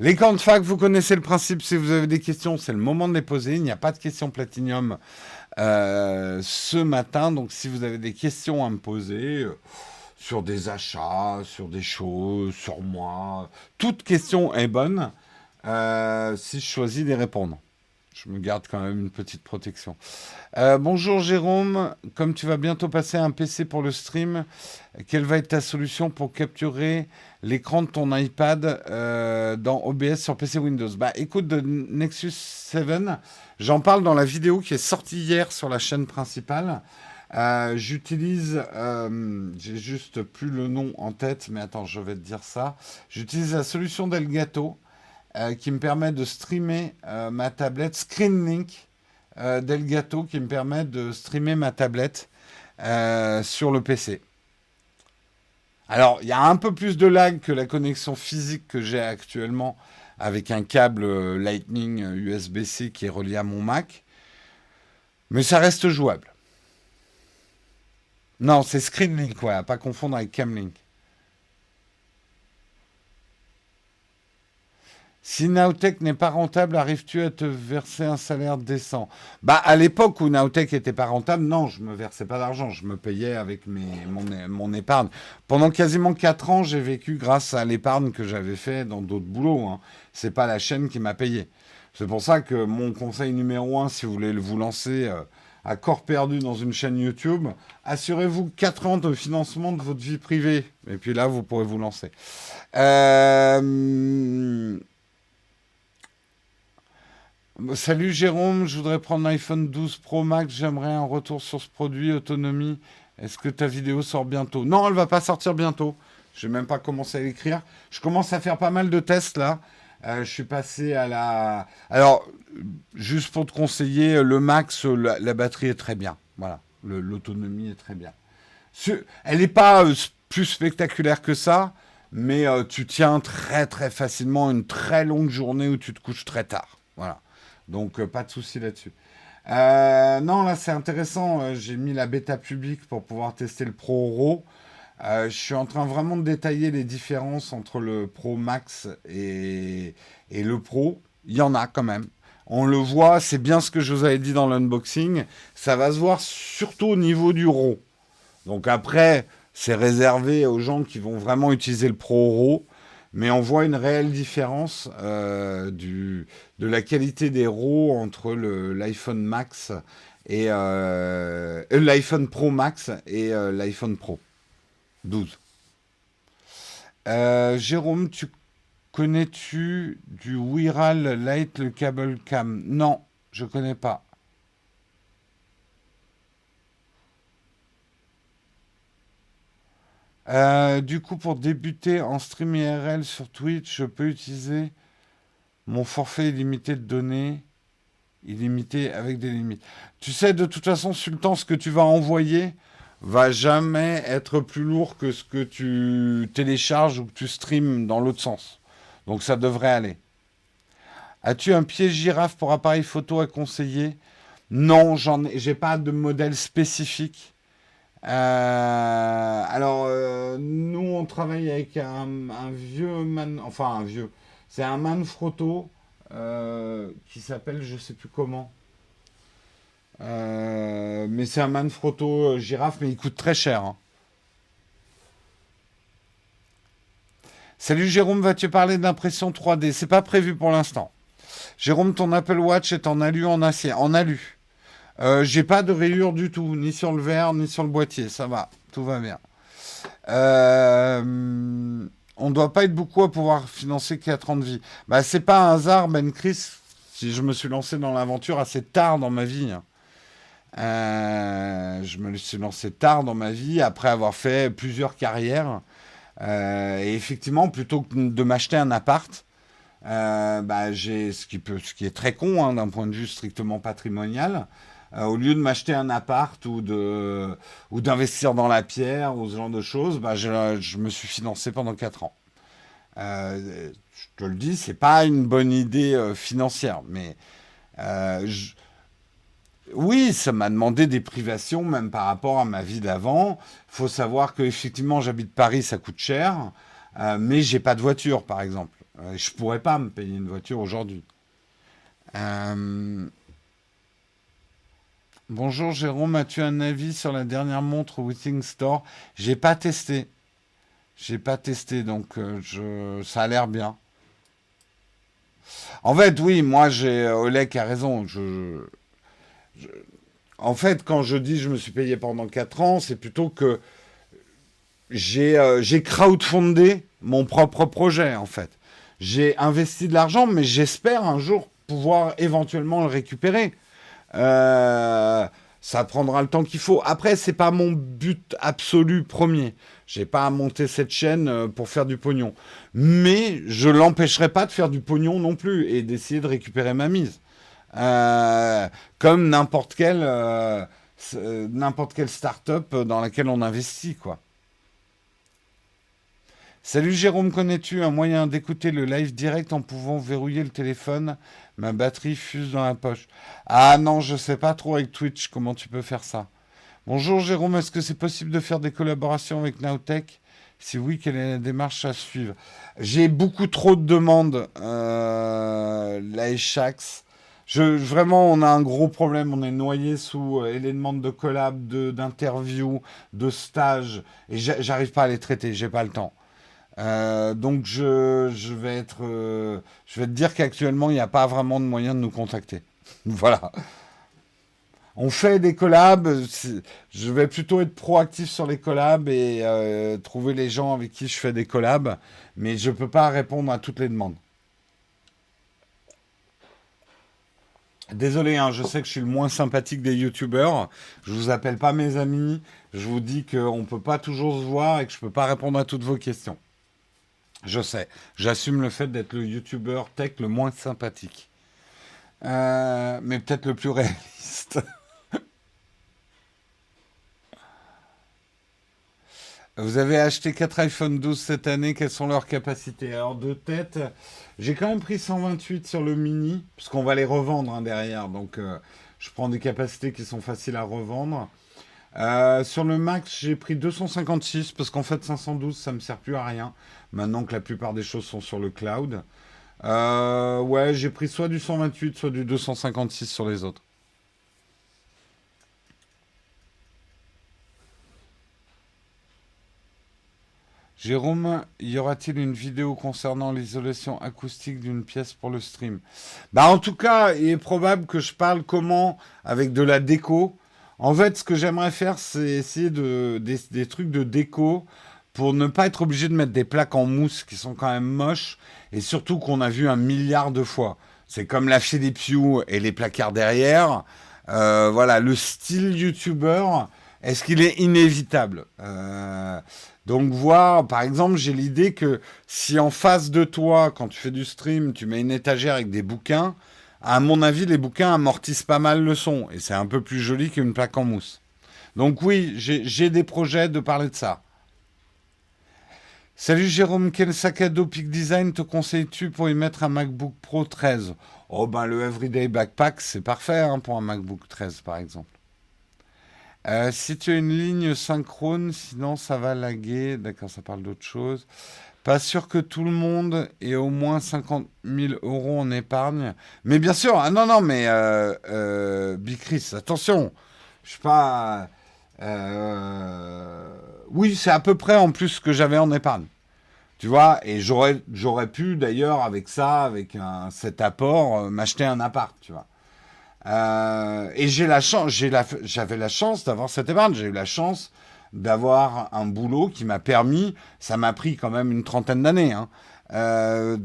Les camps de fac, vous connaissez le principe. Si vous avez des questions, c'est le moment de les poser. Il n'y a pas de questions platinium ce matin. Donc, si vous avez des questions à me poser sur des achats, sur des choses, sur moi, toute question est bonne si je choisis d'y répondre. Je me garde quand même une petite protection. Bonjour Jérôme, comme tu vas bientôt passer un PC pour le stream, quelle va être ta solution pour capturer l'écran de ton iPad dans OBS sur PC Windows? Bah écoute, de Nexus 7, j'en parle dans la vidéo qui est sortie hier sur la chaîne principale. J'utilise, j'ai juste plus le nom en tête, mais attends, je vais te dire ça. J'utilise la solution d'Elgato qui me permet de streamer ma tablette, ScreenLink d'Elgato qui me permet de streamer ma tablette sur le PC. Alors, il y a un peu plus de lag que la connexion physique que j'ai actuellement avec un câble Lightning USB-C qui est relié à mon Mac, mais ça reste jouable. Non, c'est ScreenLink, ouais, à pas confondre avec Camlink. Si Nowtech n'est pas rentable, arrives-tu à te verser un salaire décent? Bah, à l'époque où Nowtech n'était pas rentable, non, je me versais pas d'argent. Je me payais avec mon épargne. Pendant quasiment 4 ans, j'ai vécu grâce à l'épargne que j'avais fait dans d'autres boulots. Hein. C'est pas la chaîne qui m'a payé. C'est pour ça que mon conseil numéro 1, si vous voulez vous lancer à corps perdu dans une chaîne YouTube, assurez-vous 4 ans de financement de votre vie privée. Et puis là, vous pourrez vous lancer. Salut Jérôme, je voudrais prendre l'iPhone 12 Pro Max, j'aimerais un retour sur ce produit, autonomie. Est-ce que ta vidéo sort bientôt? Non, elle va pas sortir bientôt. Je n'ai même pas commencé à l'écrire. Je commence à faire pas mal de tests là. Je suis passé à la... Alors, juste pour te conseiller, le Max, la batterie est très bien. Voilà, l'autonomie est très bien. Elle n'est pas plus spectaculaire que ça, mais tu tiens très très facilement une très longue journée où tu te couches très tard. Voilà. Donc, pas de souci là-dessus. Non, là, c'est intéressant. J'ai mis la bêta publique pour pouvoir tester le Pro Raw. Je suis en train vraiment de détailler les différences entre le Pro Max et le Pro. Il y en a quand même. On le voit, c'est bien ce que je vous avais dit dans l'unboxing. Ça va se voir surtout au niveau du Raw. Donc après, c'est réservé aux gens qui vont vraiment utiliser le Pro Raw. Mais on voit une réelle différence de la qualité des RAW entre l'iPhone Max et l'iPhone Pro Max et l'iPhone Pro 12. Jérôme, connais-tu du Wiral Lite, le câble cam? Non, je connais pas. Du coup, pour débuter en stream IRL sur Twitch, je peux utiliser mon forfait illimité de données, illimité avec des limites. Tu sais, de toute façon, Sultan, ce que tu vas envoyer va jamais être plus lourd que ce que tu télécharges ou que tu streams dans l'autre sens. Donc ça devrait aller. As-tu un pied girafe pour appareil photo à conseiller? Non, j'ai pas de modèle spécifique. Nous, on travaille avec un vieux enfin un vieux. C'est un Manfrotto qui s'appelle, je sais plus comment. Mais c'est un Manfrotto girafe, mais il coûte très cher. Hein. Salut Jérôme, vas-tu parler d'impression 3D? C'est pas prévu pour l'instant. Jérôme, ton Apple Watch est en alu en acier. En alu. J'ai pas de rayures du tout, ni sur le verre, ni sur le boîtier. Ça va, tout va bien. Euh, on ne doit pas être beaucoup à pouvoir financer 4 ans de vie. Bah, c'est pas un hasard, Ben Chris, si je me suis lancé dans l'aventure assez tard dans ma vie, hein. Je me suis lancé tard dans ma vie, après avoir fait plusieurs carrières. Et effectivement, plutôt que de m'acheter un appart, bah, ce qui est très con hein, d'un point de vue strictement patrimonial, au lieu de m'acheter un appart ou d'investir dans la pierre ou ce genre de choses, bah, je me suis financé pendant 4 ans. Je te le dis, c'est pas une bonne idée financière, mais euh, je- oui, ça m'a demandé des privations, même par rapport à ma vie d'avant. Il faut savoir que effectivement, j'habite Paris, ça coûte cher, mais j'ai pas de voiture, par exemple. Je pourrais pas me payer une voiture aujourd'hui. Euh, Bonjour Jérôme, as-tu un avis sur la dernière montre Withing Store? J'ai pas testé. J'ai pas testé, donc ça a l'air bien. En fait, oui, moi j'ai Oleg a raison. En fait, quand je dis je me suis payé pendant 4 ans, c'est plutôt que j'ai crowdfundé mon propre projet, en fait. J'ai investi de l'argent, mais j'espère un jour pouvoir éventuellement le récupérer. Euh, Ça prendra le temps qu'il faut. Après, c'est pas mon but absolu premier. J'ai pas à monter cette chaîne pour faire du pognon. Mais je l'empêcherai pas de faire du pognon non plus et d'essayer de récupérer ma mise. Euh, Comme n'importe quelle start-up dans laquelle on investit, quoi. Salut Jérôme, connais-tu un moyen d'écouter le live direct en pouvant verrouiller le téléphone? Ma batterie fuse dans la poche. Ah non, je sais pas trop avec Twitch comment tu peux faire ça. Bonjour Jérôme, est-ce que c'est possible de faire des collaborations avec Nowtech? Si oui, quelle est la démarche à suivre? J'ai beaucoup trop de demandes, là, Shax. Vraiment, on a un gros problème. On est noyé sous éléments de collab, d'interviews, de stages. Et j'arrive pas à les traiter, j'ai pas le temps. Donc je vais te dire qu'actuellement il n'y a pas vraiment de moyen de nous contacter. Voilà. On fait des collabs. Je vais plutôt être proactif sur les collabs et trouver les gens avec qui je fais des collabs, mais je peux pas répondre à toutes les demandes. Désolé, hein, je sais que je suis le moins sympathique des youtubeurs. Je vous appelle pas mes amis. Je vous dis qu'on peut pas toujours se voir et que je peux pas répondre à toutes vos questions. Je sais, j'assume le fait d'être le youtubeur tech le moins sympathique. Mais peut-être le plus réaliste. Vous avez acheté 4 iPhone 12 cette année, quelles sont leurs capacités? Alors de tête, j'ai quand même pris 128 sur le mini, puisqu'on va les revendre hein, derrière, donc je prends des capacités qui sont faciles à revendre. Sur le Max, j'ai pris 256, parce qu'en fait 512, ça me sert plus à rien, maintenant que la plupart des choses sont sur le cloud. Ouais, j'ai pris soit du 128, soit du 256 sur les autres. Jérôme, y aura-t-il une vidéo concernant l'isolation acoustique d'une pièce pour le stream? Bah en tout cas, il est probable que je parle comment avec de la déco. En fait, ce que j'aimerais faire, c'est essayer des trucs de déco pour ne pas être obligé de mettre des plaques en mousse qui sont quand même moches et surtout qu'on a vu un milliard de fois. C'est comme la Philips Hue et les placards derrière. Voilà, le style YouTuber, est-ce qu'il est inévitable? Donc voir, par exemple, j'ai l'idée que si en face de toi, quand tu fais du stream, tu mets une étagère avec des bouquins, à mon avis, les bouquins amortissent pas mal le son et c'est un peu plus joli qu'une plaque en mousse. Donc oui, j'ai des projets de parler de ça. Salut Jérôme, quel sac à dos Peak Design te conseilles-tu pour y mettre un MacBook Pro 13? Oh ben le Everyday Backpack, c'est parfait hein, pour un MacBook 13 par exemple. Si tu as une ligne synchrone, sinon ça va laguer. D'accord, ça parle d'autre chose. Pas sûr que tout le monde ait au moins 50 000 euros en épargne. Mais bien sûr, ah non, non, mais Big Chris, attention, je suis pas. Oui, c'est à peu près en plus ce que j'avais en épargne. Tu vois, et j'aurais pu d'ailleurs avec ça, avec cet apport, m'acheter un appart, tu vois. Et j'avais la chance d'avoir cette épargne. J'ai eu la chance d'avoir un boulot qui m'a permis, ça m'a pris quand même une trentaine d'années, hein,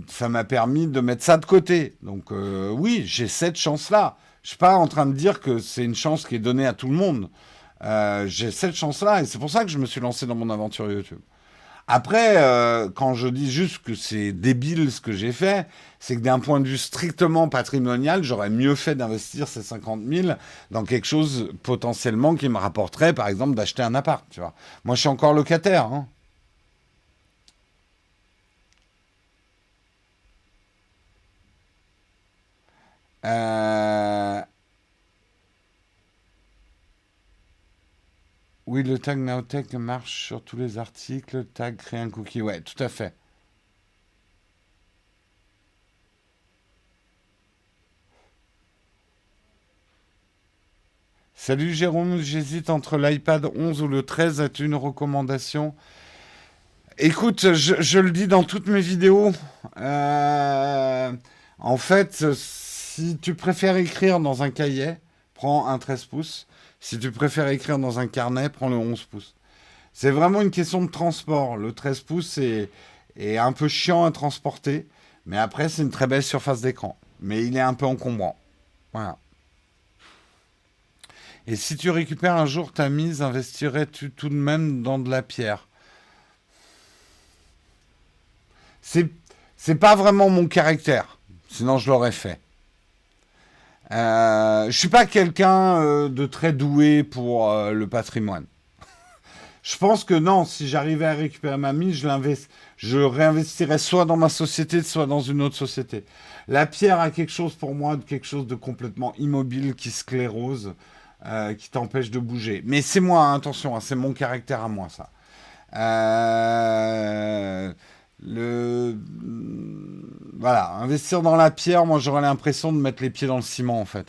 ça m'a permis de mettre ça de côté. Donc oui, j'ai cette chance-là. Je suis pas en train de dire que c'est une chance qui est donnée à tout le monde. J'ai cette chance-là et c'est pour ça que je me suis lancé dans mon aventure YouTube. Après, quand je dis juste que c'est débile ce que j'ai fait, c'est que d'un point de vue strictement patrimonial, j'aurais mieux fait d'investir ces 50 000 dans quelque chose potentiellement qui me rapporterait, par exemple, d'acheter un appart, tu vois. Moi, je suis encore locataire, hein. Euh, oui, le tag Nowtech marche sur tous les articles. Le tag crée un cookie. Ouais, tout à fait. Salut Jérôme, j'hésite entre l'iPad 11 ou le 13. As-tu une recommandation? Écoute, je le dis dans toutes mes vidéos. Euh, En fait, si tu préfères écrire dans un cahier, prends un 13 pouces. Si tu préfères écrire dans un carnet, prends le 11 pouces. C'est vraiment une question de transport. Le 13 pouces est un peu chiant à transporter, mais après, c'est une très belle surface d'écran. Mais il est un peu encombrant. Voilà. Et si tu récupères un jour ta mise, investirais-tu tout de même dans de la pierre? C'est, c'est pas vraiment mon caractère. Sinon, je l'aurais fait. Je suis pas quelqu'un de très doué pour le patrimoine. Je pense que non, si j'arrivais à récupérer ma mise, je réinvestirais soit dans ma société, soit dans une autre société. La pierre a quelque chose pour moi, quelque chose de complètement immobile qui sclérose, qui t'empêche de bouger. Mais c'est moi, hein, attention, hein, c'est mon caractère à moi, ça. Euh, voilà, investir dans la pierre, moi j'aurais l'impression de mettre les pieds dans le ciment en fait.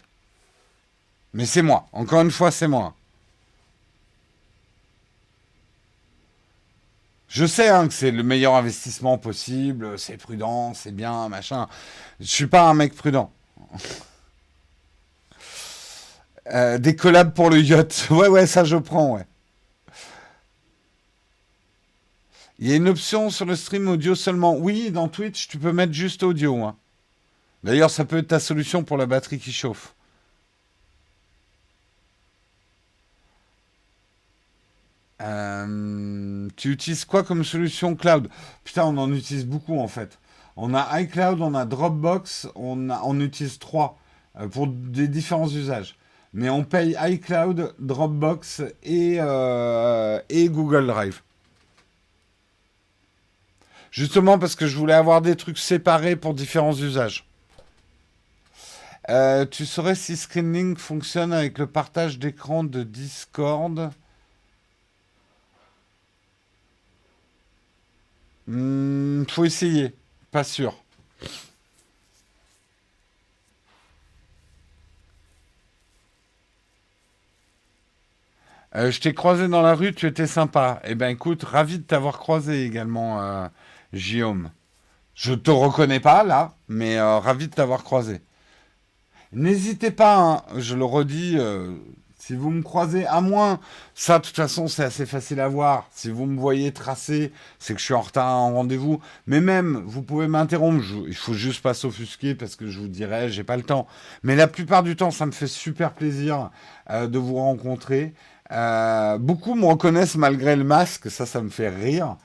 Mais c'est moi, encore une fois, c'est moi. Je sais hein, que c'est le meilleur investissement possible, c'est prudent, c'est bien, machin. Je suis pas un mec prudent. Des collabs pour le yacht. Ouais, ouais, ça je prends, ouais. Il y a une option sur le stream audio seulement. Oui, dans Twitch, tu peux mettre juste audio, hein. D'ailleurs, ça peut être ta solution pour la batterie qui chauffe. Tu utilises quoi comme solution cloud? Putain, on en utilise beaucoup en fait. On a iCloud, on a Dropbox, on utilise trois pour des différents usages. Mais on paye iCloud, Dropbox et Google Drive. Justement parce que je voulais avoir des trucs séparés pour différents usages. Tu saurais si Screenlink fonctionne avec le partage d'écran de Discord? Faut essayer. Pas sûr. Je t'ai croisé dans la rue, tu étais sympa. Eh ben écoute, ravi de t'avoir croisé également, Guillaume. Je te reconnais pas là, mais ravi de t'avoir croisé. N'hésitez pas, hein, je le redis, si vous me croisez, à moins, ça de toute façon c'est assez facile à voir. Si vous me voyez tracer, c'est que je suis en retard en rendez-vous. Mais même, vous pouvez m'interrompre, il faut juste pas s'offusquer parce que je vous dirai, j'ai pas le temps. Mais la plupart du temps, ça me fait super plaisir de vous rencontrer. Beaucoup me reconnaissent malgré le masque, ça me fait rire.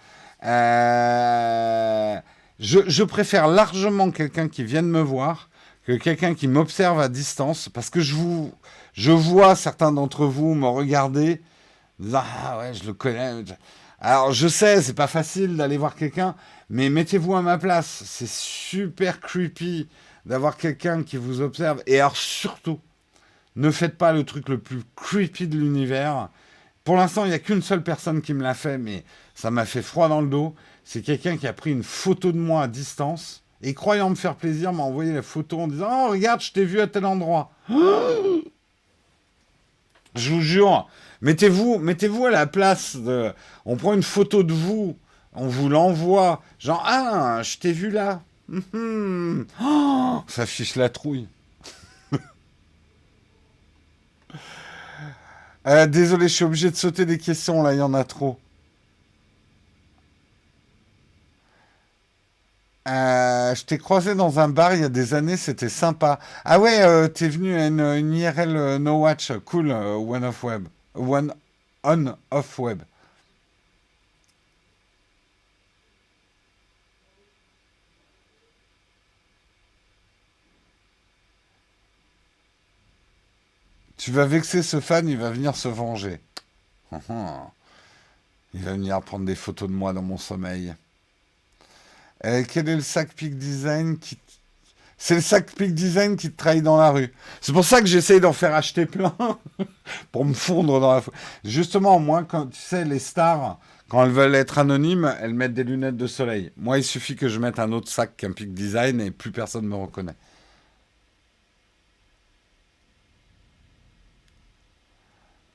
Euh, je préfère largement quelqu'un qui vienne me voir que quelqu'un qui m'observe à distance, parce que je vois certains d'entre vous me regarder, me disant, ah ouais, je le connais. Alors je sais, c'est pas facile d'aller voir quelqu'un, mais mettez-vous à ma place. C'est super creepy d'avoir quelqu'un qui vous observe. Et alors surtout, ne faites pas le truc le plus creepy de l'univers. Pour l'instant, il n'y a qu'une seule personne qui me l'a fait, mais ça m'a fait froid dans le dos. C'est quelqu'un qui a pris une photo de moi à distance et croyant me faire plaisir, m'a envoyé la photo en disant oh, regarde, je t'ai vu à tel endroit. Je vous jure, mettez-vous à la place de. On prend une photo de vous, on vous l'envoie. Genre, ah, je t'ai vu là. Oh, ça fiche la trouille. Désolé, je suis obligé de sauter des questions, là, il y en a trop. Je t'ai croisé dans un bar il y a des années, c'était sympa. Ah ouais, t'es venu à une IRL No Watch, cool, One Off Web. One On Off Web. Tu vas vexer ce fan, il va venir se venger. Il va venir prendre des photos de moi dans mon sommeil. Quel est le sac Peak Design qui... C'est le sac Peak Design qui te trahit dans la rue. C'est pour ça que j'essaye d'en faire acheter plein pour me fondre dans la foule. Justement, moi, quand tu sais, les stars, quand elles veulent être anonymes, elles mettent des lunettes de soleil. Moi, il suffit que je mette un autre sac qu'un Peak Design et plus personne me reconnaît.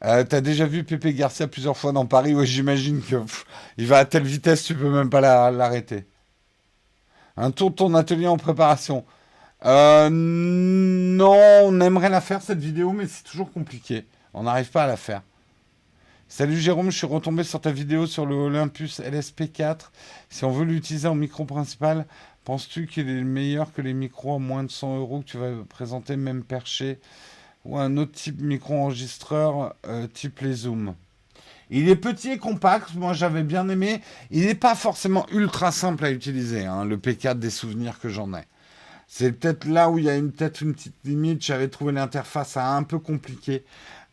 T'as déjà vu Pépé Garcia plusieurs fois dans Paris? Ouais, j'imagine que il va à telle vitesse, tu peux même pas l'arrêter. Un tour de ton atelier en préparation. Non, on aimerait la faire cette vidéo, mais c'est toujours compliqué. On n'arrive pas à la faire. Salut Jérôme, je suis retombé sur ta vidéo sur le Olympus LSP4. Si on veut l'utiliser en micro principal, penses-tu qu'il est meilleur que les micros à moins de 100 euros que tu vas présenter, même perché, ou un autre type micro-enregistreur, type les Zoom? Il est petit et compact, moi j'avais bien aimé. Il n'est pas forcément ultra simple à utiliser, hein, le P4 des souvenirs que j'en ai. C'est peut-être là où il y a peut-être une petite limite. J'avais trouvé l'interface un peu compliquée,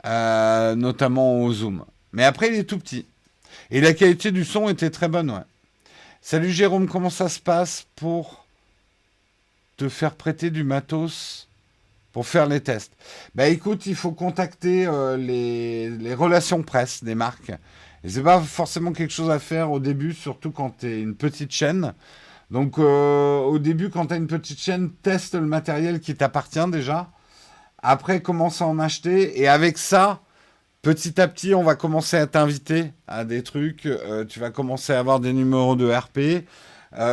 notamment au zoom. Mais après, il est tout petit. Et la qualité du son était très bonne, ouais. Salut Jérôme, comment ça se passe pour te faire prêter du matos pour faire les tests? Bah écoute, il faut contacter les relations presse des marques. Et c'est pas forcément quelque chose à faire au début, surtout quand tu es une petite chaîne. Donc au début, quand tu as une petite chaîne, teste le matériel qui t'appartient déjà. Après, commence à en acheter. Et avec ça, petit à petit, on va commencer à t'inviter à des trucs. Tu vas commencer à avoir des numéros de RP.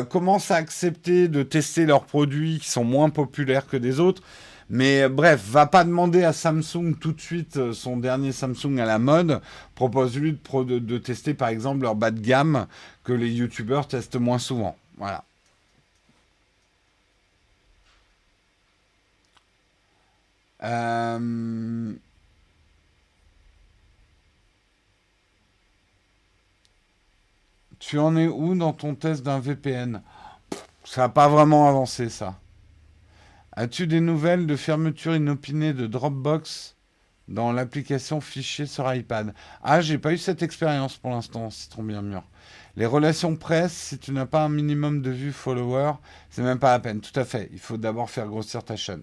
Commence à accepter de tester leurs produits qui sont moins populaires que des autres. Mais bref, va pas demander à Samsung tout de suite son dernier Samsung à la mode. Propose-lui de tester par exemple leur bas de gamme que les youtubeurs testent moins souvent. Voilà. Euh, Tu en es où dans ton test d'un VPN? Ça n'a pas vraiment avancé, ça. As-tu des nouvelles de fermeture inopinée de Dropbox dans l'application fichier sur iPad? Ah, j'ai pas eu cette expérience pour l'instant, Citron bien mûr. Les relations presse, si tu n'as pas un minimum de vues followers, c'est même pas la peine. Tout à fait. Il faut d'abord faire grossir ta chaîne.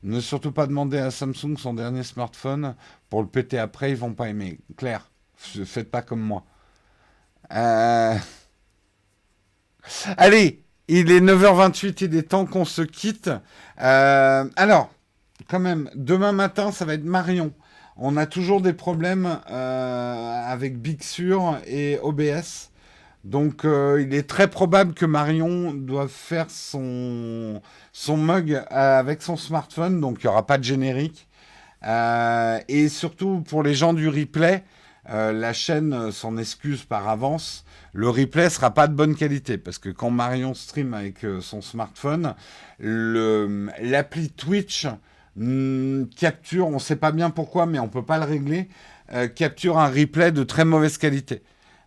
Ne surtout pas demander à Samsung son dernier smartphone pour le péter après, ils vont pas aimer. Claire, faites pas comme moi. Euh, Allez, il est 9h28, il est temps qu'on se quitte. Alors, quand même, demain matin, ça va être Marion. On a toujours des problèmes avec Big Sur et OBS. Donc, il est très probable que Marion doive faire son mug avec son smartphone. Donc, il n'y aura pas de générique. Et surtout, pour les gens du replay, la chaîne s'en excuse par avance. Le replay sera pas de bonne qualité parce que quand Marion stream avec son smartphone, l'appli Twitch capture, on ne sait pas bien pourquoi, mais on ne peut pas le régler, capture un replay de très mauvaise qualité.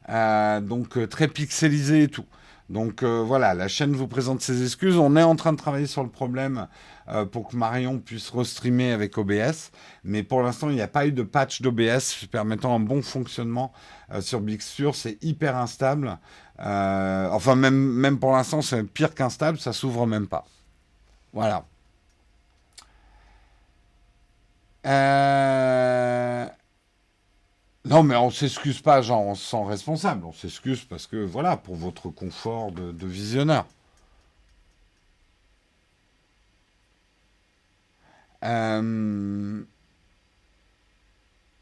Donc très pixelisé et tout. Donc voilà, la chaîne vous présente ses excuses. On est en train de travailler sur le problème pour que Marion puisse restreamer avec OBS. Mais pour l'instant, il n'y a pas eu de patch d'OBS permettant un bon fonctionnement sur Big Sur. C'est hyper instable. Enfin, même pour l'instant, c'est pire qu'instable. Ça s'ouvre même pas. Voilà. Euh, Non, mais on s'excuse pas, genre, on se sent responsable. On s'excuse parce que, voilà, pour votre confort de visionneur. Euh,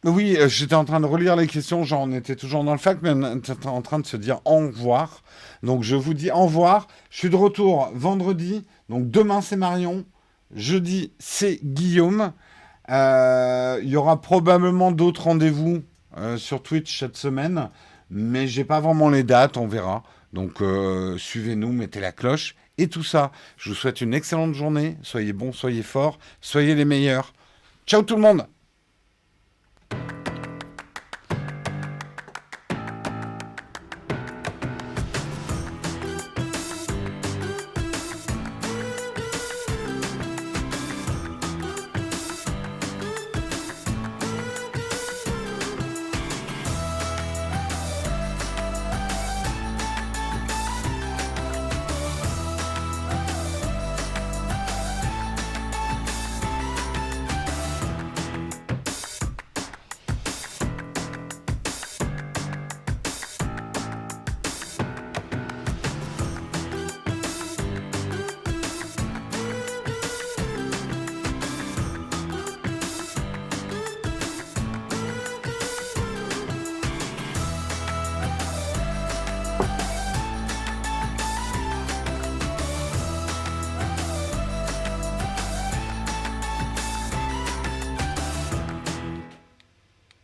Oui, j'étais en train de relire les questions, genre on était toujours dans le fac, mais on était en train de se dire au revoir. Donc je vous dis au revoir. Je suis de retour vendredi. Donc demain c'est Marion. Jeudi c'est Guillaume. Il y aura probablement d'autres rendez-vous sur Twitch cette semaine, mais j'ai pas vraiment les dates, on verra. Donc suivez-nous, mettez la cloche et tout ça. Je vous souhaite une excellente journée. Soyez bons, soyez forts, soyez les meilleurs. Ciao tout le monde!